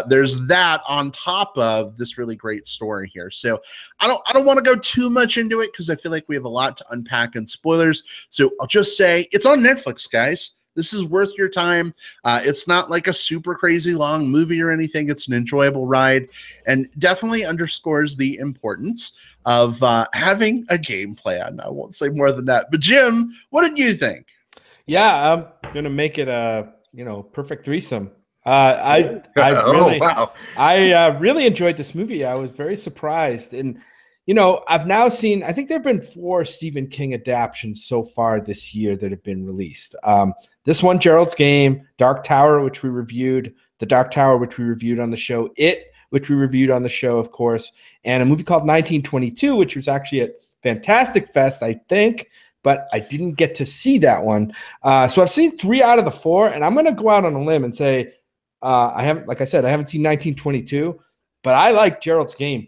S1: there's that on top of this really great story here. So I don't want to go too much into it because I feel like we have a lot to unpack in spoilers. So I'll just say it's on Netflix, guys. This is worth your time. It's not like a super crazy long movie or anything. It's an enjoyable ride, and definitely underscores the importance of having a game plan. I won't say more than that. But Jim, what did you think?
S2: Yeah, I'm gonna make it a perfect threesome. I really enjoyed this movie. I was very surprised, and I've now seen, I think there have been 4 Stephen King adaptations so far this year that have been released. This one, Gerald's Game, Dark Tower, which we reviewed, The Dark Tower, which we reviewed on the show, It, which we reviewed on the show, of course, and a movie called 1922, which was actually at Fantastic Fest, I think, but I didn't get to see that one. So I've seen 3 out of the 4, and I'm going to go out on a limb and say, I haven't seen 1922, but I like Gerald's Game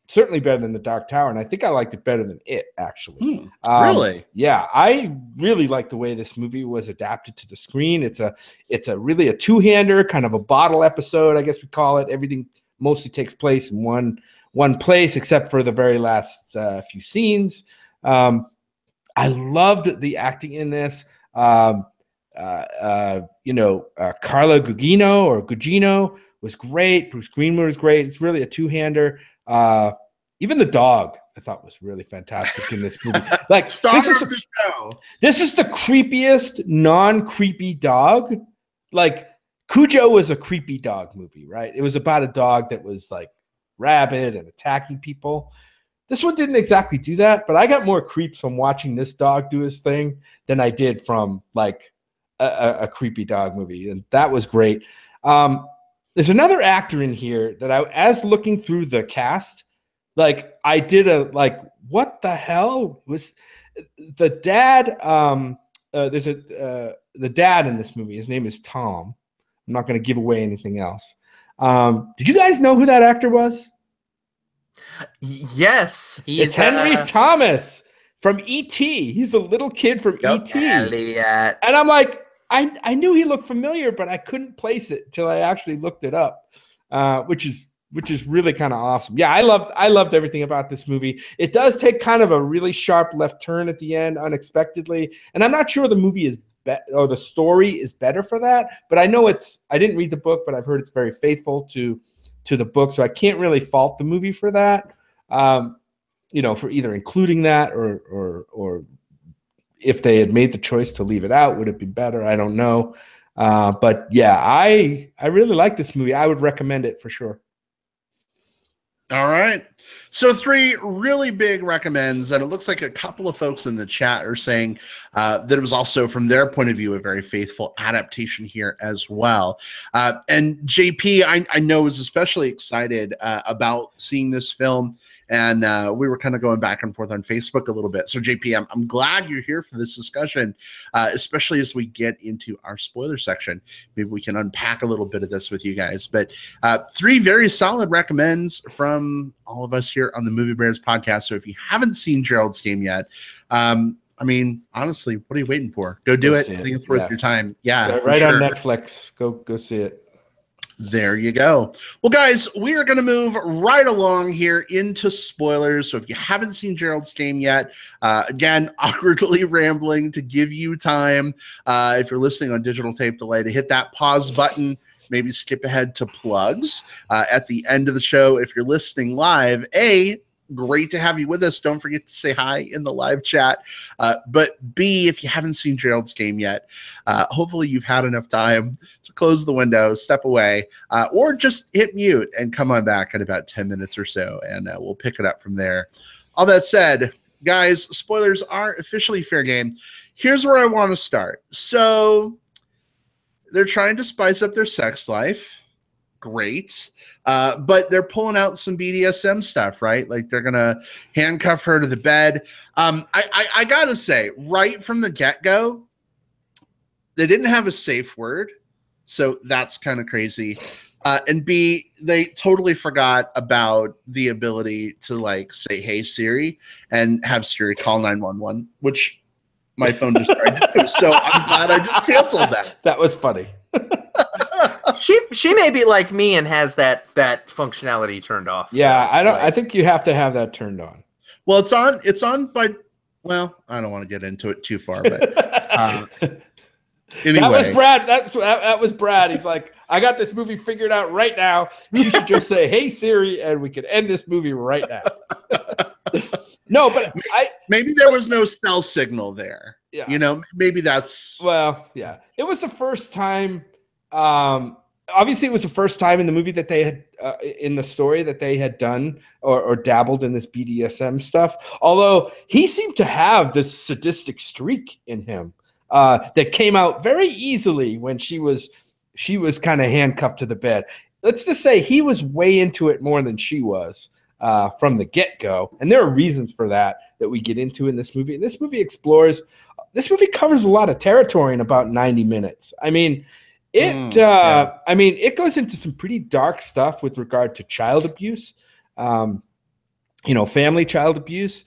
S2: certainly better than The Dark Tower, and I think I liked it better than It, actually.
S1: Really?
S2: Yeah, I really like the way this movie was adapted to the screen. It's really a two-hander, kind of a bottle episode, I guess we call it. Everything mostly takes place in one place, except for the very last few scenes. I loved the acting in this. Carla Gugino was great. Bruce Greenwood was great. It's really a two-hander. Even the dog thought was really fantastic in this movie. Like
S1: Star of the show.
S2: This is the creepiest non-creepy dog. Like Cujo was a creepy dog movie, right? It was about a dog that was like rabid and attacking people. This one didn't exactly do that, but I got more creeps from watching this dog do his thing than I did from like a creepy dog movie, and that was great. There's another actor in here that as looking through the cast, like I did what the hell was the dad? There's the dad in this movie. His name is Tom. I'm not going to give away anything else. Did you guys know who that actor was?
S3: Yes,
S2: it's Henry Thomas from E.T. He's a little kid from E.T.
S3: Elliot.
S2: And I'm like, I knew he looked familiar, but I couldn't place it till I actually looked it up, which is really kind of awesome. Yeah, I loved everything about this movie. It does take kind of a really sharp left turn at the end, unexpectedly, and I'm not sure the movie is or the story is better for that. But I know I didn't read the book, but I've heard it's very faithful to the book, so I can't really fault the movie for that. For either including that or if they had made the choice to leave it out, would it be better? I don't know. But yeah, I really like this movie. I would recommend it for sure.
S1: All right. So 3 really big recommends, and it looks like a couple of folks in the chat are saying that it was also, from their point of view, a very faithful adaptation here as well. And JP, I know, is especially excited about seeing this film. And we were kind of going back and forth on Facebook a little bit. So, JP, I'm glad you're here for this discussion, especially as we get into our spoiler section. Maybe we can unpack a little bit of this with you guys. But 3 very solid recommends from all of us here on the Movie Bears podcast. So if you haven't seen Gerald's Game yet, I mean, honestly, what are you waiting for? Go do it. I think it's worth your time. Yeah,
S2: so right on Netflix. Go see it.
S1: There you go. Well, guys, we are going to move right along here into spoilers. So if you haven't seen Gerald's Game yet, again, awkwardly rambling to give you time, if you're listening on digital tape delay, to hit that pause button, maybe skip ahead to plugs at the end of the show. If you're listening live, great to have you with us. Don't forget to say hi in the live chat. But B, if you haven't seen Gerald's Game yet, hopefully you've had enough time to close the window, step away, or just hit mute and come on back in about 10 minutes or so, and we'll pick it up from there. All that said, guys, spoilers are officially fair game. Here's where I want to start. So they're trying to spice up their sex life. Great. But they're pulling out some BDSM stuff, right? Like they're going to handcuff her to the bed. I got to say, right from the get-go, they didn't have a safe word. So that's kind of crazy. And B, they totally forgot about the ability to like say, "Hey Siri," and have Siri call 911, which my phone just tried to do. So I'm glad I just canceled that.
S2: That was funny.
S3: She may be like me and has that functionality turned off.
S2: Yeah, I think you have to have that turned on.
S1: Well, it's on by. Well, I don't want to get into it too far, but anyway.
S2: That was Brad. That was Brad. He's like, I got this movie figured out right now. You should just say, "Hey Siri," and we could end this movie right now. No, but
S1: maybe there was no cell signal there.
S2: Yeah,
S1: maybe that's.
S2: Well, yeah, it was the first time. Obviously, it was the first time in the movie that they had, in the story that they had done or dabbled in this BDSM stuff. Although he seemed to have this sadistic streak in him that came out very easily when she was kind of handcuffed to the bed. Let's just say he was way into it more than she was from the get-go, and there are reasons for that we get into in this movie. And this movie covers a lot of territory in about 90 minutes. I mean. It goes into some pretty dark stuff with regard to child abuse, family child abuse,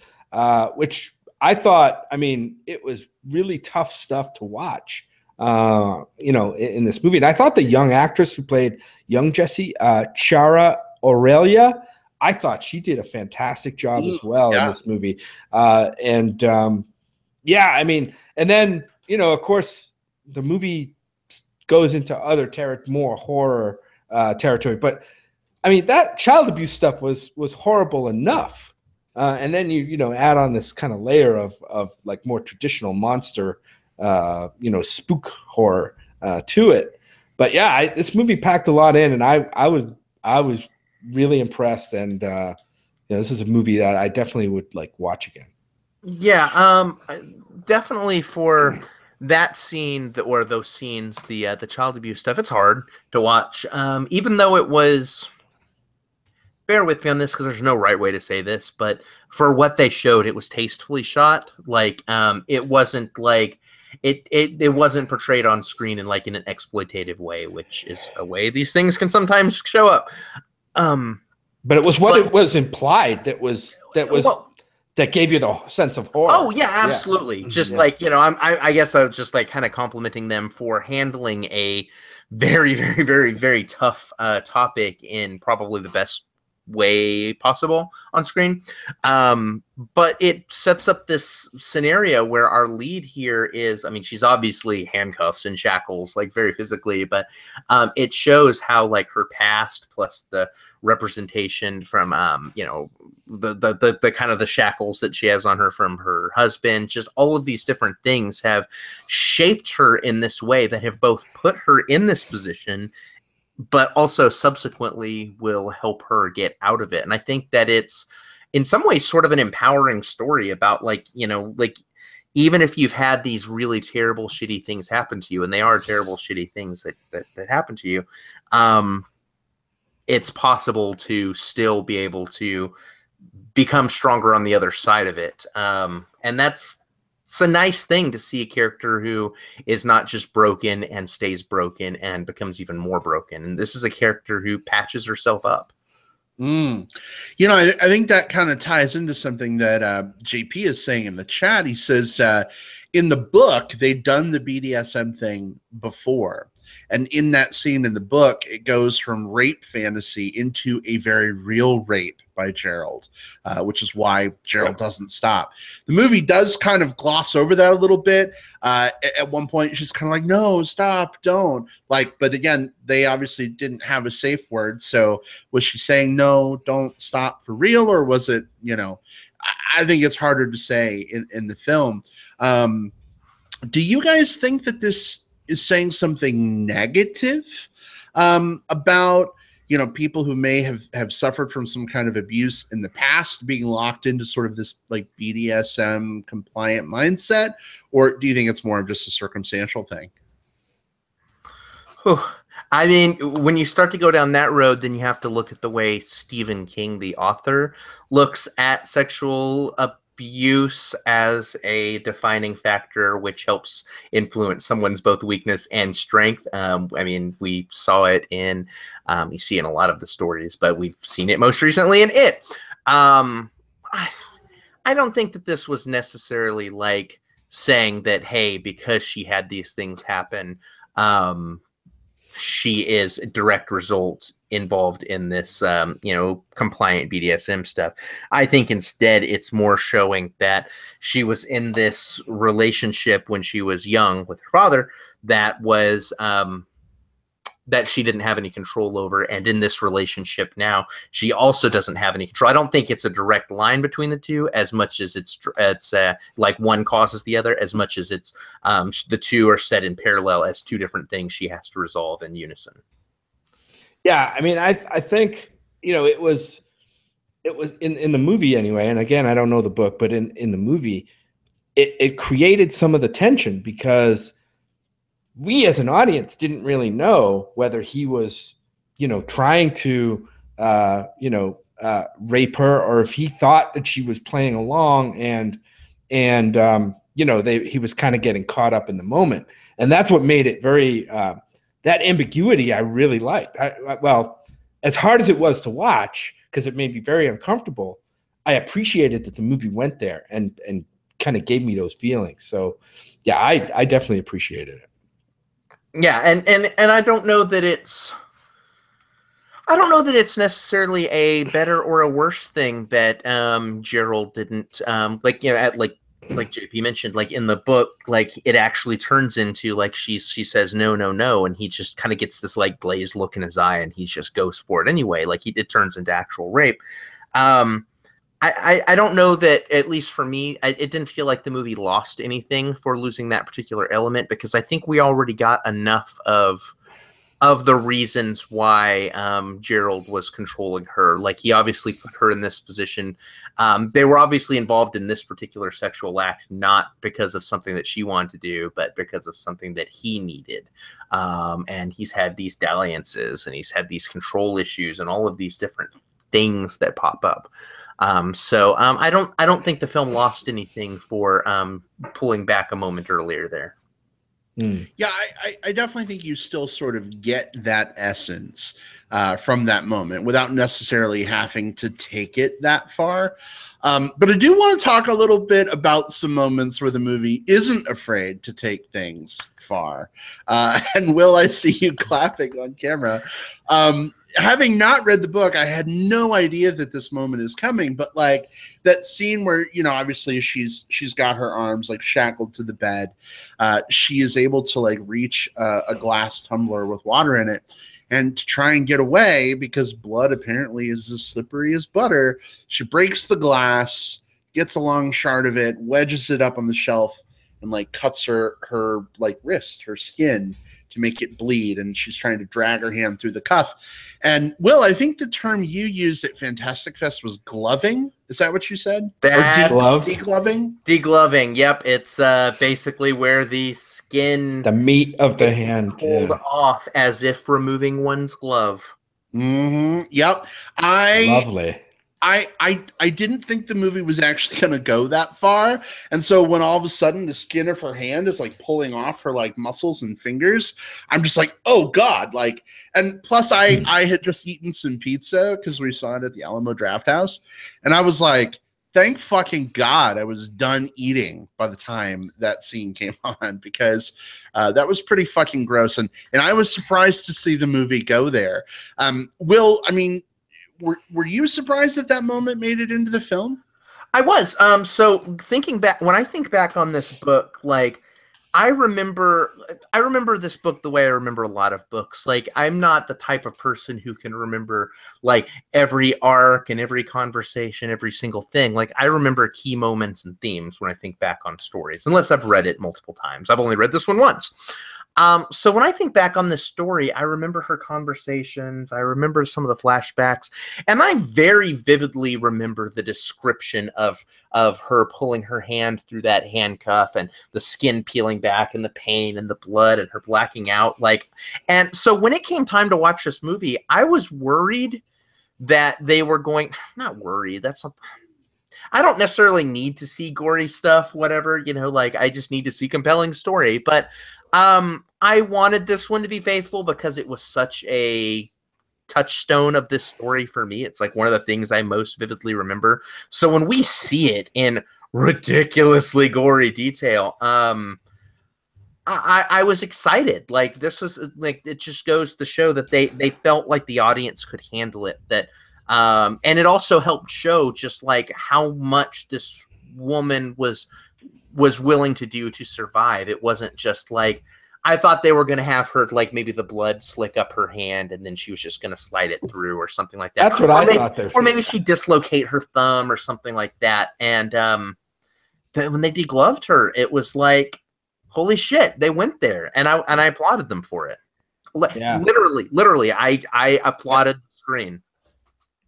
S2: which I thought, it was really tough stuff to watch, in this movie. And I thought the young actress who played young Jessie, Chara Aurelia, I thought she did a fantastic job as well in this movie. And then, of course, the movie goes into other more horror territory, but that child abuse stuff was horrible enough. And then you know add on this kind of layer of like more traditional monster, you know, spook horror to it. But yeah, this movie packed a lot in, and I was really impressed. And you know, this is a movie that I definitely would like watch again.
S3: Yeah, definitely for that scene or those scenes, the child abuse stuff. It's hard to watch, even though it was. Bear with me on this because there's no right way to say this, but for what they showed, it was tastefully shot. Like, it wasn't like it wasn't portrayed on screen in like in an exploitative way, which is a way these things can sometimes show up.
S2: But it was what it was implied
S3: Well,
S2: that gave you the sense of horror.
S3: Oh yeah, absolutely. Yeah. Just like, you know, I guess I was just like kind of complimenting them for handling a very, very, very, very tough topic in probably the best way possible on screen. But it sets up this scenario where our lead here is, I mean, she's obviously handcuffs and shackles, like very physically, but it shows how like her past plus the representation from you know, the kind of the shackles that she has on her from her husband, just all of these different things have shaped her in this way that have both put her in this position but also subsequently will help her get out of it. And I think that it's in some ways sort of an empowering story about like, you know, like even if you've had these really terrible, shitty things happen to you, and they are terrible, shitty things that happen to you, it's possible to still be able to become stronger on the other side of it. And it's a nice thing to see a character who is not just broken and stays broken and becomes even more broken. And this is a character who patches herself up.
S1: You know, I think that kind of ties into something that JP is saying in the chat. He says in the book, they'd done the BDSM thing before. And in that scene in the book, it goes from rape fantasy into a very real rape by Gerald, which is why Gerald doesn't stop. The movie does kind of gloss over that a little bit. At one point, she's kind of like, no, stop, don't. Like, but again, they obviously didn't have a safe word. So was she saying, no, don't stop for real? Or was it, you know, I think it's harder to say in the film. Do you guys think that this is saying something negative about, you know, people who may have suffered from some kind of abuse in the past being locked into sort of this like BDSM compliant mindset? Or do you think it's more of just a circumstantial thing?
S3: I mean, when you start to go down that road, then you have to look at the way Stephen King, the author, looks at sexual abuse as a defining factor, which helps influence someone's both weakness and strength. I mean, we saw it in, you see in a lot of the stories, but we've seen it most recently in It. I don't think that this was necessarily like saying that, hey, because she had these things happen, she is a direct result involved in this, you know, compliant BDSM stuff. I think instead it's more showing that she was in this relationship when she was young with her father that was, that she didn't have any control over. And in this relationship now, she also doesn't have any control. I don't think it's a direct line between the two as much as it's like one causes the other, as much as it's the two are set in parallel as two different things she has to resolve in unison.
S2: Yeah, I mean, I think, you know, it was in the movie anyway. And again, I don't know the book, but in the movie, it created some of the tension because we as an audience didn't really know whether he was, you know, trying to, you know, rape her, or if he thought that she was playing along and you know, he was kind of getting caught up in the moment. And that's what made it very, that ambiguity I really liked. Well, as hard as it was to watch, because it made me very uncomfortable, I appreciated that the movie went there and kind of gave me those feelings. So yeah, I definitely appreciated it.
S3: Yeah, and I don't know that it's necessarily a better or a worse thing that Gerald didn't like, you know, at like JP mentioned, like in the book, like it actually turns into like she says no, and he just kind of gets this like glazed look in his eye and he just goes for it anyway. Like it turns into actual rape. I I don't know that, at least for me, it didn't feel like the movie lost anything for losing that particular element, because I think we already got enough of the reasons why Gerald was controlling her. Like, he obviously put her in this position. They were obviously involved in this particular sexual act, not because of something that she wanted to do, but because of something that he needed. And he's had these dalliances, and he's had these control issues, and all of these different things that pop up. So I don't think the film lost anything for pulling back a moment earlier there.
S1: Yeah, I definitely think you still sort of get that essence from that moment without necessarily having to take it that far. But I do want to talk a little bit about some moments where the movie isn't afraid to take things far. And Will, I see you clapping on camera. Having not read the book, I had no idea that this moment is coming, but like that scene where, you know, obviously she's got her arms like shackled to the bed. She is able to like reach a glass tumbler with water in it, and to try and get away, because blood apparently is as slippery as butter, she breaks the glass, gets a long shard of it, wedges it up on the shelf, and like cuts her like wrist, her skin, to make it bleed, and she's trying to drag her hand through the cuff. And Will, I think the term you used at Fantastic Fest was gloving. Is that what you said?
S2: Degloving?
S3: Degloving. Yep. It's basically where the skin,
S2: the meat of the hand,
S3: pulled off as if removing one's glove.
S1: Yep.
S2: Lovely.
S1: I didn't think the movie was actually going to go that far. And so when all of a sudden the skin of her hand is like pulling off her like muscles and fingers, I'm just like, oh God. Like, and plus I had just eaten some pizza because we saw it at the Alamo Draft House. And I was like, thank fucking God I was done eating by the time that scene came on, because that was pretty fucking gross. And I was surprised to see the movie go there. Will, I mean, were you surprised that that moment made it into the film?
S3: I was. So thinking back, when I think back on this book, like I remember this book the way I remember a lot of books. Like, I'm not the type of person who can remember like every arc and every conversation, every single thing. Like, I remember key moments and themes when I think back on stories, unless I've read it multiple times. I've only read this one once. So when I think back on this story, I remember her conversations. I remember some of the flashbacks, and I very vividly remember the description of her pulling her hand through that handcuff, and the skin peeling back, and the pain and the blood, and her blacking out. Like, and so when it came time to watch this movie, I was worried that they were going, not worried. That's not, I don't necessarily need to see gory stuff, whatever, you know, like I just need to see compelling story. But I wanted this one to be faithful because it was such a touchstone of this story for me. It's like one of the things I most vividly remember. So when we see it in ridiculously gory detail, I was excited. Like, this was like, it just goes to show that they felt like the audience could handle it. That and it also helped show just like how much this woman was willing to do to survive. It wasn't just like, I thought they were going to have her like maybe the blood slick up her hand and then she was just going to slide it through or something like that.
S2: That's what I thought.
S3: Or maybe she dislocate her thumb or something like that. And when they degloved her, it was like, holy shit, they went there, and I applauded them for it. Yeah. Literally, I applauded the screen.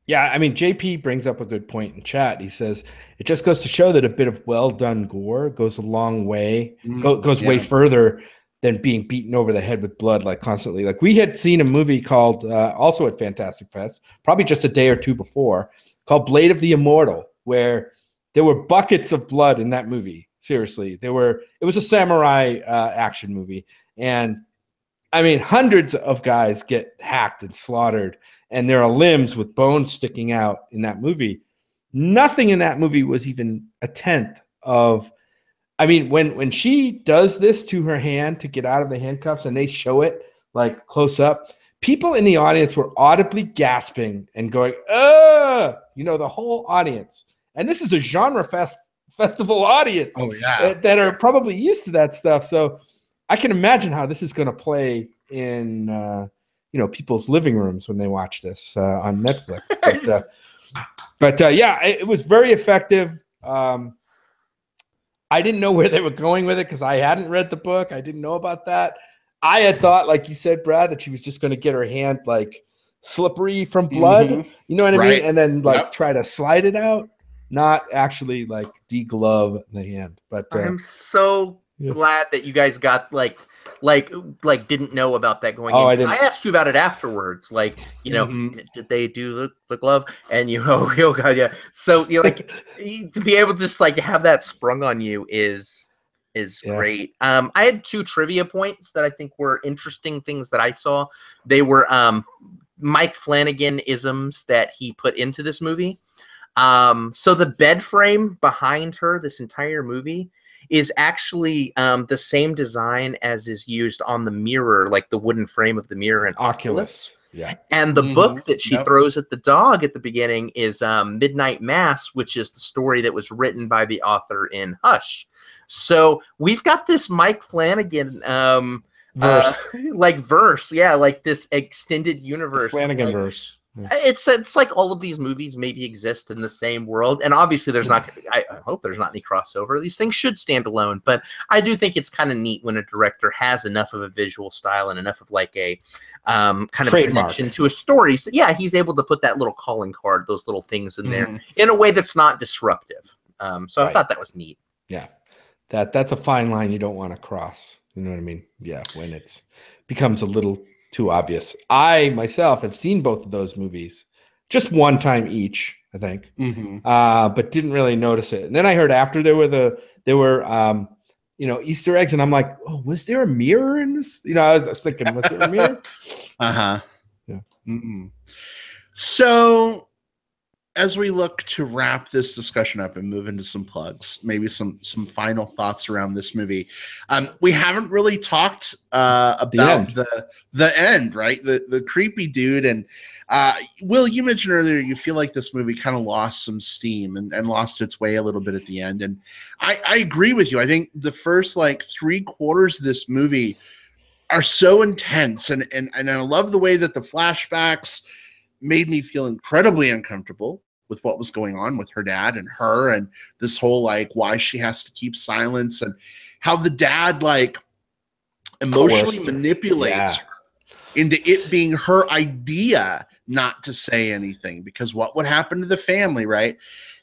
S2: Yeah, I mean, JP brings up a good point in chat. He says, it just goes to show that a bit of well-done gore goes a long way, goes way further than being beaten over the head with blood, like constantly. Like, we had seen a movie called, also at Fantastic Fest, probably just a day or two before, called Blade of the Immortal, where there were buckets of blood in that movie. Seriously, it was a samurai action movie. And I mean, hundreds of guys get hacked and slaughtered, and there are limbs with bones sticking out in that movie. Nothing in that movie was even a tenth of, I mean, when she does this to her hand to get out of the handcuffs and they show it like close up, people in the audience were audibly gasping and going, you know, the whole audience. And this is a genre festival audience that are probably used to that stuff. So I can imagine how this is going to play in, you know, people's living rooms when they watch this on Netflix. But But yeah, it was very effective. I didn't know where they were going with it because I hadn't read the book. I didn't know about that. I had thought, like you said, Brad, that she was just going to get her hand like slippery from blood.
S1: Mhm.
S2: You know what I
S1: Right.
S2: mean? And then like
S1: Yep.
S2: try to slide it out, not actually like deglove the hand. But
S3: I'm so
S2: yeah.
S3: glad that you guys got like didn't know about that going
S2: Oh,
S3: in.
S2: I didn't.
S3: I asked you about it afterwards. Like, you know, did they do the glove? And you know, oh god, yeah. So you know, like to be able to just like have that sprung on you is great. I had 2 trivia points that I think were interesting things that I saw. They were Mike Flanagan isms that he put into this movie. So the bed frame behind her this entire movie is actually the same design as is used on the mirror, like the wooden frame of the mirror in Oculus.
S2: Yeah.
S3: And the book that she
S1: Yep.
S3: throws at the dog at the beginning is Midnight Mass, which is the story that was written by the author in Hush. So we've got this Mike Flanagan
S2: Verse.
S3: verse, yeah, like this extended universe.
S2: Flanagan
S3: like,
S2: verse. Yeah.
S3: It's like all of these movies maybe exist in the same world, and obviously there's not. I hope there's not any crossover. These things should stand alone, but I do think it's kind of neat when a director has enough of a visual style and enough of like a kind of connection to a story. So, yeah, he's able to put that little calling card, those little things in there in a way that's not disruptive. So I thought that was neat.
S2: Yeah, that's a fine line you don't want to cross. You know what I mean? Yeah, when it's becomes a little too obvious. I myself have seen both of those movies just one time each, I think, but didn't really notice it. And then I heard after there were Easter eggs, and I'm like, oh, was there a mirror in this? You know, I was thinking, was there a mirror?
S1: Yeah. So as we look to wrap this discussion up and move into some plugs, maybe some final thoughts around this movie. We haven't really talked about the end, right? The creepy dude. And Will, you mentioned earlier you feel like this movie kind of lost some steam and lost its way a little bit at the end. And I agree with you. I think the first like 3/4 of this movie are so intense, and I love the way that the flashbacks made me feel incredibly uncomfortable with what was going on with her dad and her, and this whole like why she has to keep silence, and how the dad like emotionally manipulates her into it being her idea not to say anything because what would happen to the family, right?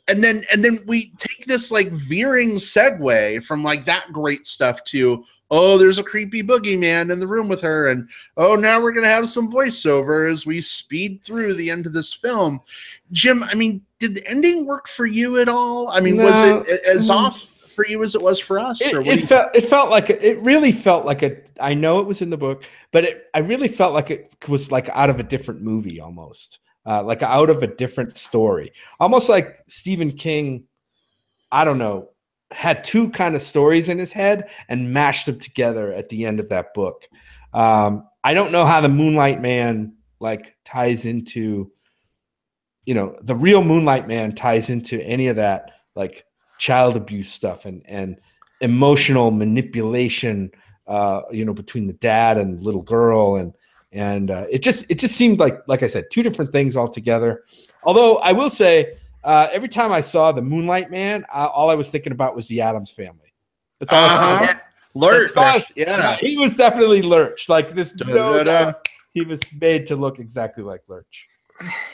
S1: And then we take this like veering segue from like that great stuff to, oh, there's a creepy boogeyman in the room with her, and oh, now we're gonna have some voiceover as we speed through the end of this film. Jim, I mean, did the ending work for you at all? I mean, was it as off for you as it was for us?
S2: It felt like it really felt like a. I know it was in the book, but I really felt like it was like out of a different movie almost, like out of a different story, almost like Stephen King. I don't know. Had 2 kind of stories in his head and mashed them together at the end of that book. I don't know how the Moonlight Man like ties into, the real Moonlight Man ties into any of that like child abuse stuff and emotional manipulation, between the dad and the little girl. And it just seemed like I said, 2 different things altogether. Although I will say, every time I saw the Moonlight Man, all I was thinking about was the Addams Family. That's all I thought.
S1: Lurch. Yeah,
S2: he was definitely Lurch. Like this, he was made to look exactly like Lurch.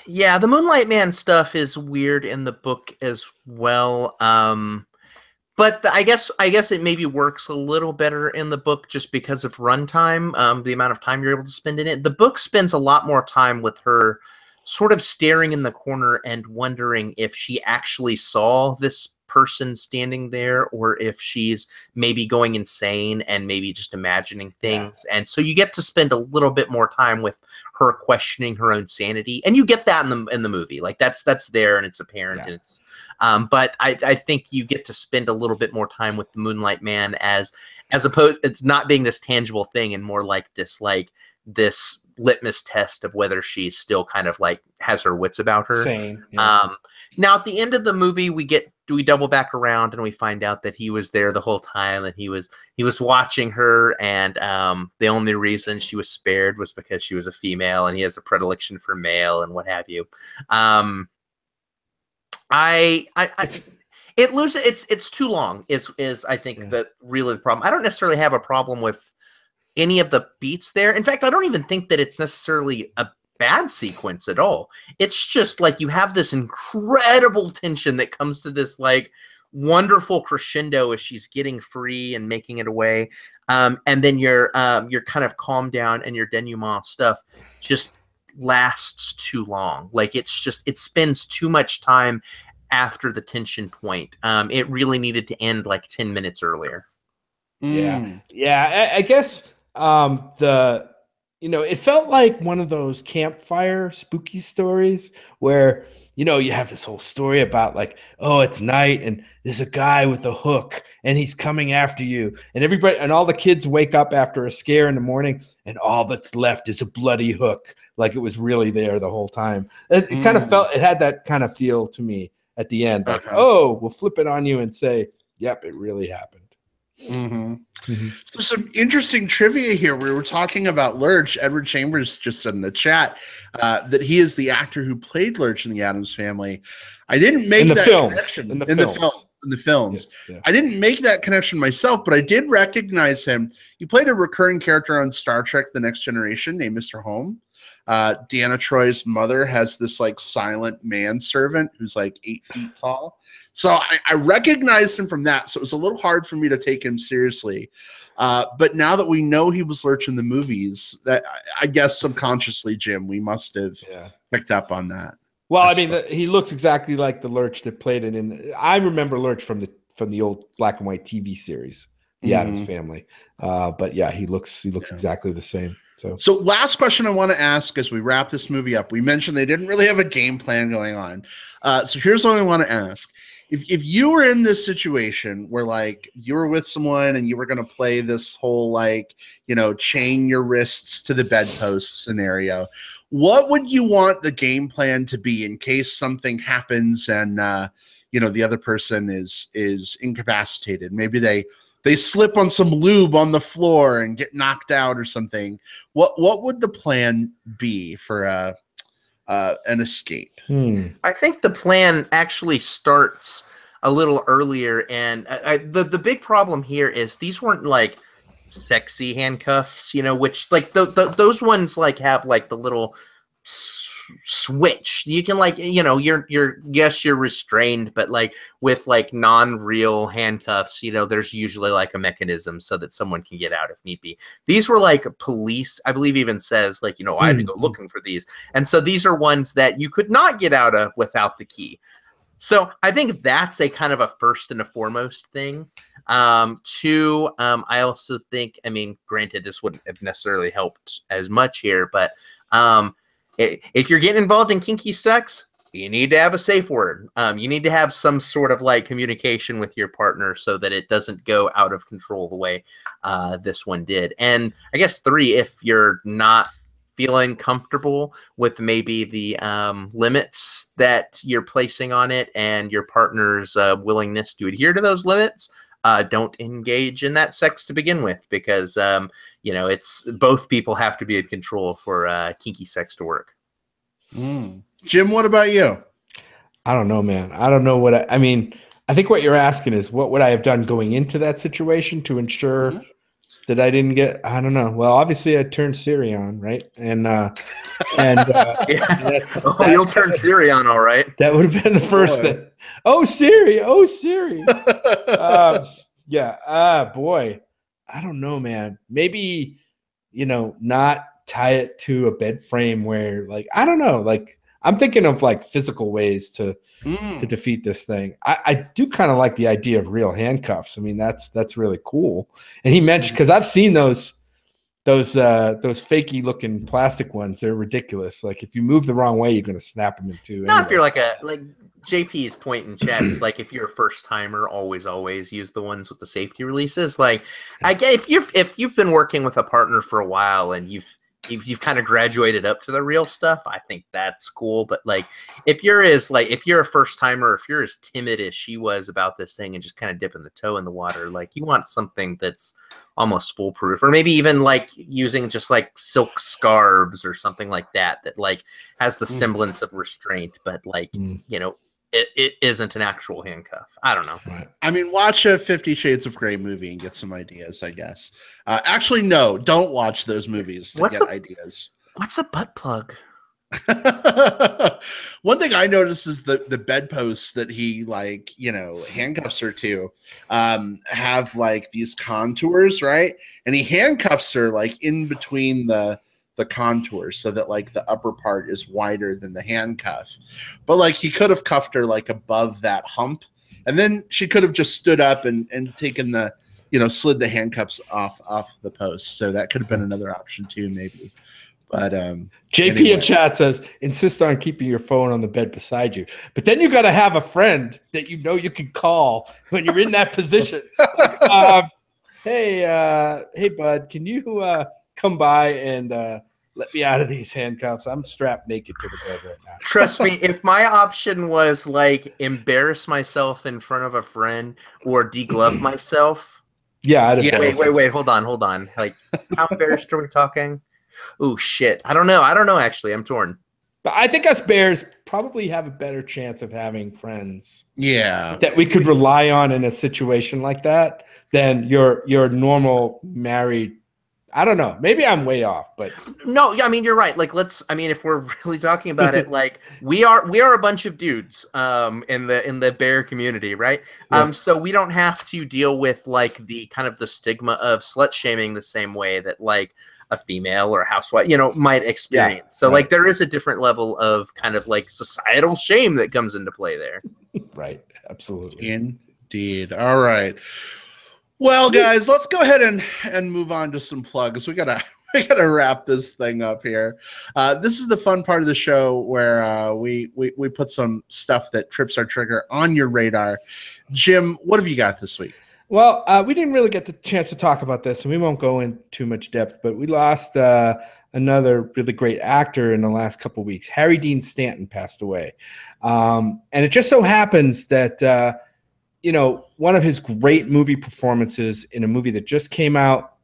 S3: Yeah, the Moonlight Man stuff is weird in the book as well. But I guess it maybe works a little better in the book just because of runtime, the amount of time you're able to spend in it. The book spends a lot more time with her sort of staring in the corner and wondering if she actually saw this person standing there or if she's maybe going insane and maybe just imagining things. And so you get to spend a little bit more time with her questioning her own sanity, and you get that in the movie. Like that's there and it's apparent. And it's but I think you get to spend a little bit more time with the Moonlight Man as opposed it's not being this tangible thing and more like this litmus test of whether she's still kind of like has her wits about her.
S2: Same. Yeah.
S3: Now at the end of the movie, we double back around and we find out that he was there the whole time and he was watching her, and the only reason she was spared was because she was a female and he has a predilection for male and what have you. It loses. It's too long. Is I think that really the problem. I don't necessarily have a problem with any of the beats there. In fact, I don't even think that it's necessarily a bad sequence at all. It's just like you have this incredible tension that comes to this like wonderful crescendo as she's getting free and making it away, and then your kind of calm down and your denouement stuff just lasts too long. Like it spends too much time after the tension point. It really needed to end like 10 minutes earlier.
S2: I guess it felt like one of those campfire spooky stories where you have this whole story about like, oh, it's night and there's a guy with a hook and he's coming after you, and everybody and all the kids wake up after a scare in the morning and all that's left is a bloody hook, like it was really there the whole time. It kind of felt, it had that kind of feel to me at the end, like, oh, we'll flip it on you and say, yep, it really happened.
S1: So some interesting trivia here. We were talking about Lurch. Edward Chambers just said in the chat that he is the actor who played Lurch in the Addams Family. I didn't make that connection in the films. Yeah. I didn't make that connection myself, but I did recognize him. He played a recurring character on Star Trek: The Next Generation named Mr. Home. Deanna Troy's mother has this like silent manservant who's like 8 feet tall. So I recognized him from that. So it was a little hard for me to take him seriously. But now that we know he was Lurch in the movies, that I guess subconsciously, Jim, we must have picked up on that.
S2: Well, I mean, he looks exactly like the Lurch that played it I remember Lurch from the old black and white TV series, The Addams Family. But yeah, he looks exactly the same. So
S1: last question I want to ask as we wrap this movie up. We mentioned they didn't really have a game plan going on. So here's what I want to ask. If you were in this situation where like you were with someone and you were going to play this whole like, chain your wrists to the bedpost scenario, what would you want the game plan to be in case something happens and the other person is incapacitated? Maybe they slip on some lube on the floor and get knocked out or something. What would the plan be for an escape?
S3: I think the plan actually starts a little earlier, and the big problem here is these weren't like sexy handcuffs, which like those ones like have like the little switch. You can like you're restrained, but like with like non-real handcuffs, there's usually like a mechanism so that someone can get out if need be. These were like police, I believe even says like I had to go looking for these, and so these are ones that you could not get out of without the key. So I think that's a kind of a first and a foremost thing. Two, I also think, granted, this wouldn't have necessarily helped as much here, but if you're getting involved in kinky sex, you need to have a safe word. You need to have some sort of like communication with your partner so that it doesn't go out of control the way this one did. And I guess three, if you're not feeling comfortable with maybe the limits that you're placing on it and your partner's willingness to adhere to those limits, don't engage in that sex to begin with, because it's both people have to be in control for kinky sex to work.
S1: Jim, what about you?
S2: I don't know, man. I don't know what I mean. I think what you're asking is what would I have done going into that situation to ensure that I didn't get, I don't know. Well, obviously I turned Siri on, right? And
S3: you'll turn Siri on, all right.
S2: That would have been the first thing. Oh, Siri. Boy. I don't know, man. Maybe, not tie it to a bed frame where like, I don't know, like I'm thinking of like physical ways to defeat this thing. I do kind of like the idea of real handcuffs. I mean, that's really cool. And he mentioned, because I've seen those fakey looking plastic ones. They're ridiculous. Like if you move the wrong way, you're gonna snap them in two.
S3: Not if you're like JP's point in chat is like if you're a first timer, always use the ones with the safety releases. Like I get if you've been working with a partner for a while and you've kind of graduated up to the real stuff, I think that's cool. But like if you're a first timer, if you're as timid as she was about this thing and just kind of dipping the toe in the water, like you want something that's almost foolproof, or maybe even like using just like silk scarves or something like that like has the semblance of restraint, but like it isn't an actual handcuff. I don't know.
S2: Right.
S1: I mean, watch a 50 Shades of Grey movie and get some ideas, I guess. Actually, no, don't watch those movies to get ideas.
S3: What's a butt plug?
S1: One thing I noticed is the bedposts that he handcuffs her to have like these contours, right? And he handcuffs her like in between the contours so that like the upper part is wider than the handcuff. But like he could have cuffed her like above that hump, and then she could have just stood up and taken the slid the handcuffs off the post. So that could have been another option too, maybe. But
S2: JP
S1: anyway.
S2: in chat says, insist on keeping your phone on the bed beside you. But then you got to have a friend that you can call when you're in that position. Hey, bud, can you come by and let me out of these handcuffs? I'm strapped naked to the bed right now.
S3: Trust me, if my option was like embarrass myself in front of a friend or deglove myself.
S2: Yeah.
S3: Wait, hold on. Like, how embarrassed are we talking? Oh shit. I don't know. Actually, I'm torn.
S2: But I think us bears probably have a better chance of having friends.
S1: Yeah.
S2: That we could rely on in a situation like that than your normal married. I don't know. Maybe I'm way off, but
S3: no, I mean, you're right. Like, if we're really talking about it, like we are a bunch of dudes, in the bear community, right?
S2: Yeah.
S3: So we don't have to deal with like the kind of the stigma of slut shaming the same way that like a female or a housewife, might experience.
S2: Yeah,
S3: so
S2: right.
S3: like there is a different level of kind of like societal shame that comes into play there.
S2: Right. Absolutely.
S1: Indeed. All right. Well, guys, let's go ahead and move on to some plugs. We gotta wrap this thing up here. This is the fun part of the show where we put some stuff that trips our trigger on your radar. Jim, what have you got this week?
S2: Well, we didn't really get the chance to talk about this, and we won't go in too much depth, but we lost another really great actor in the last couple of weeks. Harry Dean Stanton passed away. And it just so happens that, one of his great movie performances in a movie that just came out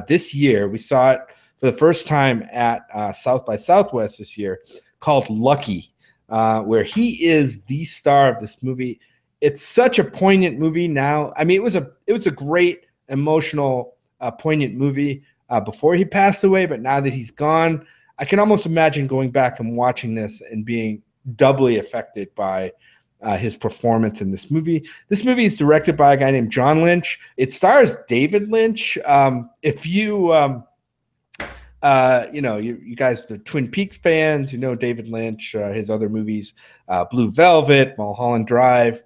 S2: this year, we saw it for the first time at South by Southwest this year, called Lucky, where he is the star of this movie. It's such a poignant movie now. I mean, it was a great, emotional, poignant movie before he passed away, but now that he's gone, I can almost imagine going back and watching this and being doubly affected by his performance in this movie. This movie is directed by a guy named John Lynch. It stars David Lynch. If you you guys, the Twin Peaks fans, David Lynch, his other movies, Blue Velvet, Mulholland Drive.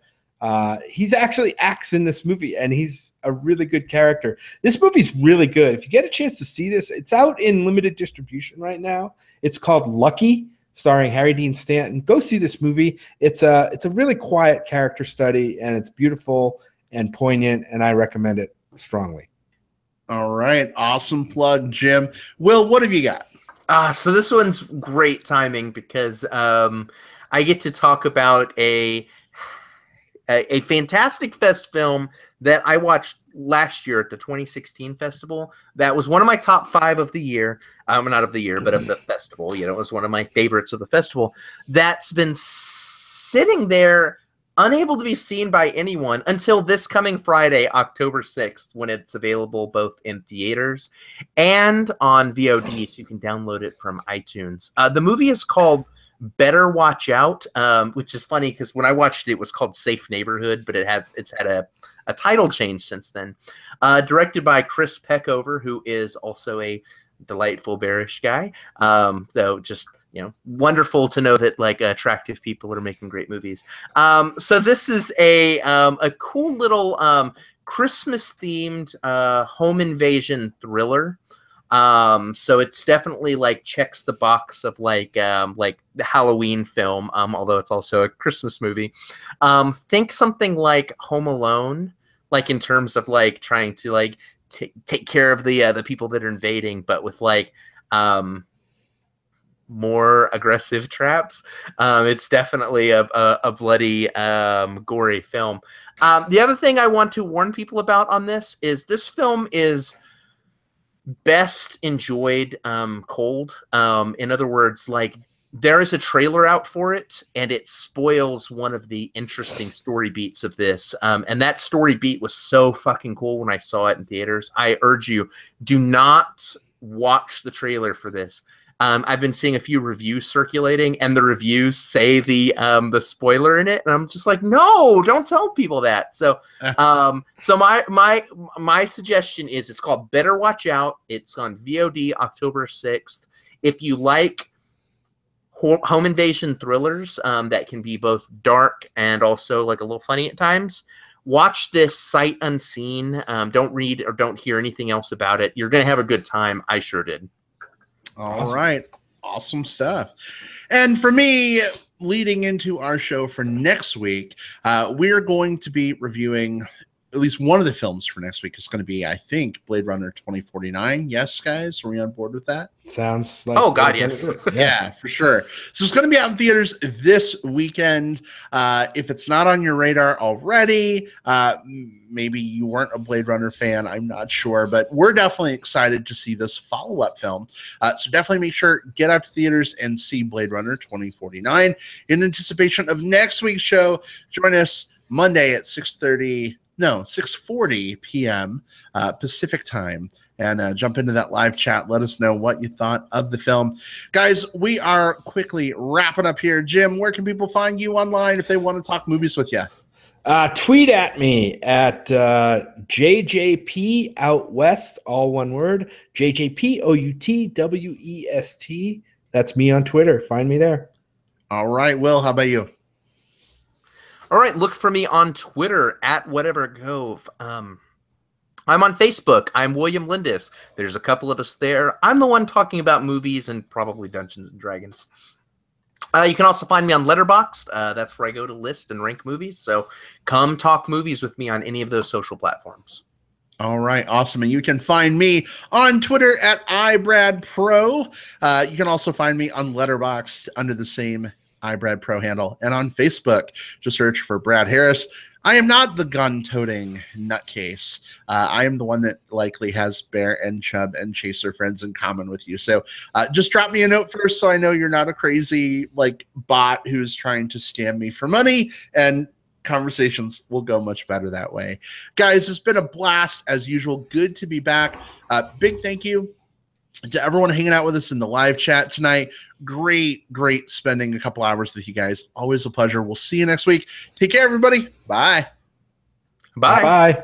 S2: He's actually acts in this movie, and he's a really good character. This movie's really good. If you get a chance to see this, it's out in limited distribution right now. It's called Lucky, starring Harry Dean Stanton. Go see this movie. It's a really quiet character study, and it's beautiful and poignant, and I recommend it strongly.
S1: All right. Awesome plug, Jim. Will, what have you got?
S3: So this one's great timing because I get to talk about a fantastic fest film that I watched last year at the 2016 festival. That was one of my top 5 of the year. Not of the year, but of the festival. It was one of my favorites of the festival. That's been sitting there, unable to be seen by anyone until this coming Friday, October 6th, when it's available both in theaters and on VOD, so you can download it from iTunes. The movie is called Better Watch Out, which is funny because when I watched it, it was called Safe Neighborhood, but it's had a title change since then. Directed by Chris Peckover, who is also a delightful bearish guy. So just wonderful to know that like attractive people are making great movies. So this is a cool little Christmas themed home invasion thriller. So it's definitely like checks the box of like the Halloween film, although it's also a Christmas movie. Think something like Home Alone, like in terms of like trying to like take care of the people that are invading, but with like more aggressive traps. It's definitely a bloody, gory film. The other thing I want to warn people about on this film is best enjoyed cold. In other words, like there is a trailer out for it, and it spoils one of the interesting story beats of this. And that story beat was so fucking cool when I saw it in theaters. I urge you, do not watch the trailer for this. I've been seeing a few reviews circulating, and the reviews say the spoiler in it, and I'm just like, no, don't tell people that. So, so my suggestion is, it's called Better Watch Out. It's on VOD October 6th. If you like home invasion thrillers that can be both dark and also like a little funny at times, watch this sight unseen. Don't read or don't hear anything else about it. You're gonna have a good time. I sure did.
S1: All right. Awesome stuff. And for me, leading into our show for next week, we're going to be reviewing at least one of the films for next week. Is going to be, I think, Blade Runner 2049. Yes, guys? Are we on board with that?
S2: Sounds like...
S3: Oh, God, yes.
S1: Yeah, for sure. So it's going to be out in theaters this weekend. If it's not on your radar already, maybe you weren't a Blade Runner fan, I'm not sure, but we're definitely excited to see this follow-up film. So definitely make sure, get out to theaters and see Blade Runner 2049. In anticipation of next week's show, join us Monday at 6:40 p.m. Pacific time, and jump into that live chat. Let us know what you thought of the film. Guys, we are quickly wrapping up here. Jim, where can people find you online if they want to talk movies with you?
S2: Tweet at me at JJP Out West, all one word, JJPOUTWEST. That's me on Twitter. Find me there.
S1: All right, Will, how about you?
S3: All right, look for me on Twitter at whatevergove. I'm on Facebook. I'm William Lindis. There's a couple of us there. I'm the one talking about movies and probably Dungeons and Dragons. You can also find me on Letterboxd. That's where I go to list and rank movies. So come talk movies with me on any of those social platforms.
S1: All right, awesome. And you can find me on Twitter at iBradPro. You can also find me on Letterboxd under the same iBradPro handle. And on Facebook, just search for Brad Harris. I am not the gun-toting nutcase. I am the one that likely has Bear and Chubb and Chaser friends in common with you. So just drop me a note first so I know you're not a crazy like bot who's trying to scam me for money, and conversations will go much better that way. Guys, it's been a blast as usual. Good to be back. Big thank you to everyone hanging out with us in the live chat tonight. Great spending a couple hours with you guys. Always a pleasure. We'll see you next week. Take care, everybody. Bye.
S3: Bye.
S2: Bye.